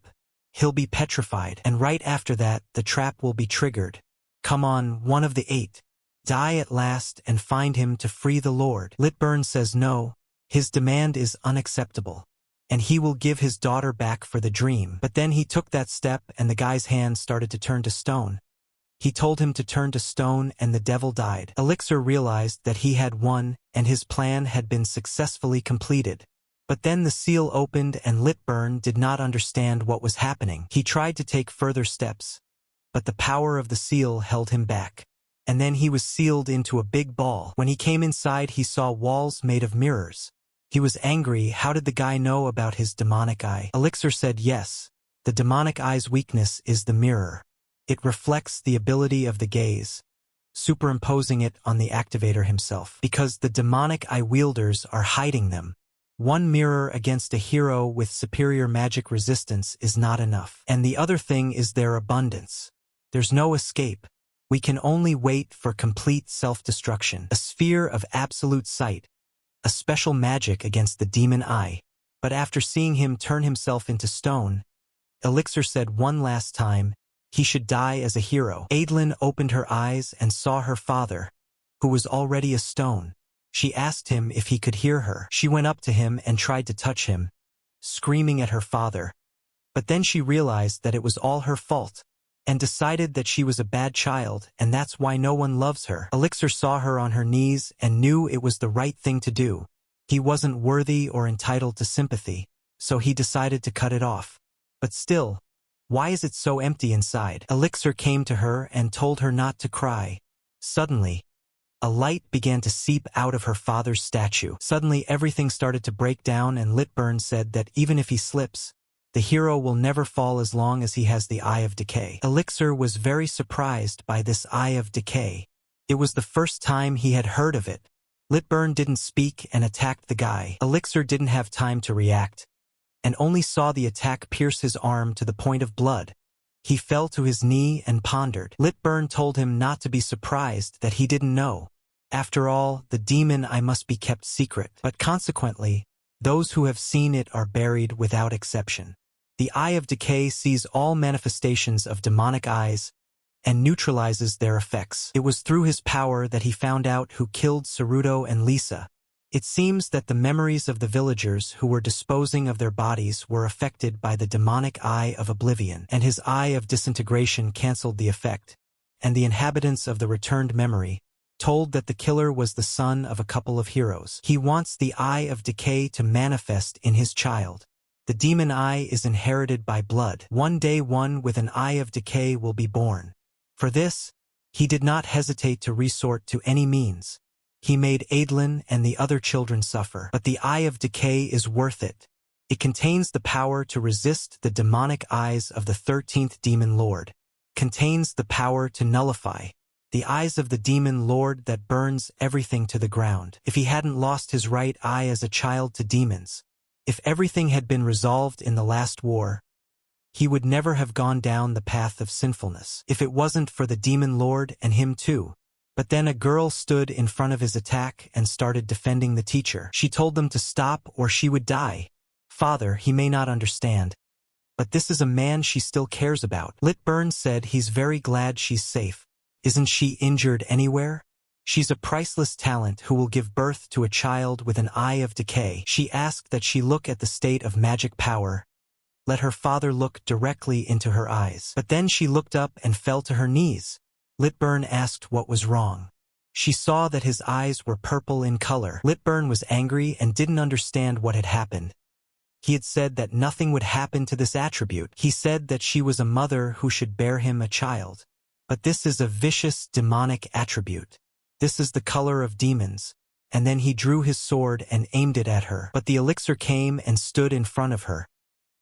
he'll be petrified. And right after that, the trap will be triggered. Come on, one of the 8. Die at last and find him to free the Lord. Lithburn says no. His demand is unacceptable. And he will give his daughter back for the dream. But then he took that step and the guy's hand started to turn to stone. He told him to turn to stone and the devil died. Elixir realized that he had won and his plan had been successfully completed. But then the seal opened and Lithburn did not understand what was happening. He tried to take further steps, but the power of the seal held him back. And then he was sealed into a big ball. When he came inside, he saw walls made of mirrors. He was angry. How did the guy know about his demonic eye? Elixir said yes. The demonic eye's weakness is the mirror. It reflects the ability of the gaze, superimposing it on the activator himself. Because the demonic eye wielders are hiding them. One mirror against a hero with superior magic resistance is not enough. And the other thing is their abundance. There's no escape. We can only wait for complete self-destruction. A sphere of absolute sight. A special magic against the demon eye. But after seeing him turn himself into stone, Elixir said one last time, he should die as a hero. Adlin opened her eyes and saw her father, who was already a stone. She asked him if he could hear her. She went up to him and tried to touch him, screaming at her father. But then she realized that it was all her fault, and decided that she was a bad child, and that's why no one loves her. Elixir saw her on her knees and knew it was the right thing to do. He wasn't worthy or entitled to sympathy, so he decided to cut it off. But still, why is it so empty inside? Elixir came to her and told her not to cry. Suddenly, a light began to seep out of her father's statue. Suddenly everything started to break down and Lithburn said that even if he slips, the hero will never fall as long as he has the Eye of Decay. Elixir was very surprised by this Eye of Decay. It was the first time he had heard of it. Lithburn didn't speak and attacked the guy. Elixir didn't have time to react, and only saw the attack pierce his arm to the point of blood. He fell to his knee and pondered. Lithburn told him not to be surprised that he didn't know. After all, the demon eye must be kept secret. But consequently, those who have seen it are buried without exception. The Eye of Decay sees all manifestations of demonic eyes and neutralizes their effects. It was through his power that he found out who killed Saruto and Lisa. It seems that the memories of the villagers who were disposing of their bodies were affected by the demonic Eye of Oblivion, and his Eye of Disintegration cancelled the effect, and the inhabitants of the returned memory told that the killer was the son of a couple of heroes. He wants the Eye of Decay to manifest in his child. The demon eye is inherited by blood. One day one with an Eye of Decay will be born. For this, he did not hesitate to resort to any means. He made Adlin and the other children suffer. But the Eye of Decay is worth it. It contains the power to resist the demonic eyes of the 13th Demon Lord. Contains the power to nullify the eyes of the Demon Lord that burns everything to the ground. If he hadn't lost his right eye as a child to demons, If everything had been resolved in the last war, he would never have gone down the path of sinfulness. If it wasn't for the demon lord and him too. But then a girl stood in front of his attack and started defending the teacher. She told them to stop or she would die. Father, he may not understand, but this is a man she still cares about. Litburn said he's very glad she's safe. Isn't she injured anywhere? She's a priceless talent who will give birth to a child with an eye of decay. She asked that she look at the state of magic power. Let her father look directly into her eyes. But then she looked up and fell to her knees. Litburn asked what was wrong. She saw that his eyes were purple in color. Litburn was angry and didn't understand what had happened. He had said that nothing would happen to this attribute. He said that she was a mother who should bear him a child. But this is a vicious, demonic attribute. This is the color of demons. And then he drew his sword and aimed it at her. But the elixir came and stood in front of her,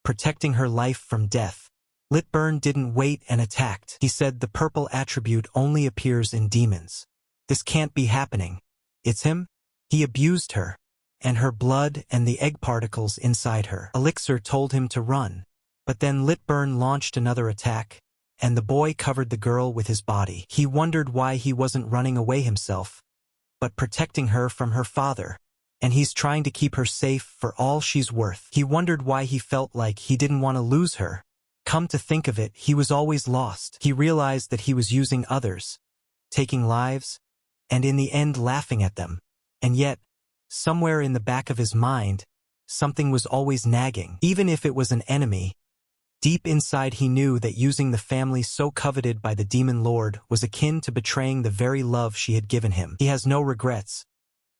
protecting her life from death. Litburn didn't wait and attacked. He said the purple attribute only appears in demons. This can't be happening. It's him? He abused her, and her blood and the egg particles inside her. Elixir told him to run. But then Litburn launched another attack, and the boy covered the girl with his body. He wondered why he wasn't running away himself, but protecting her from her father. And he's trying to keep her safe for all she's worth. He wondered why he felt like he didn't want to lose her. Come to think of it, he was always lost. He realized that he was using others, taking lives, and in the end laughing at them. And yet, somewhere in the back of his mind, something was always nagging. Even if it was an enemy, deep inside he knew that using the family so coveted by the demon lord was akin to betraying the very love she had given him. He has no regrets,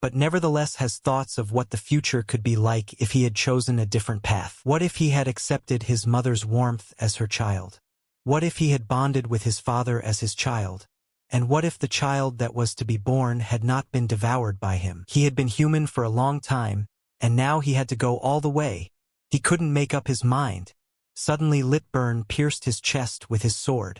but nevertheless has thoughts of what the future could be like if he had chosen a different path. What if he had accepted his mother's warmth as her child? What if he had bonded with his father as his child? And what if the child that was to be born had not been devoured by him? He had been human for a long time, and now he had to go all the way. He couldn't make up his mind. Suddenly Litburn pierced his chest with his sword.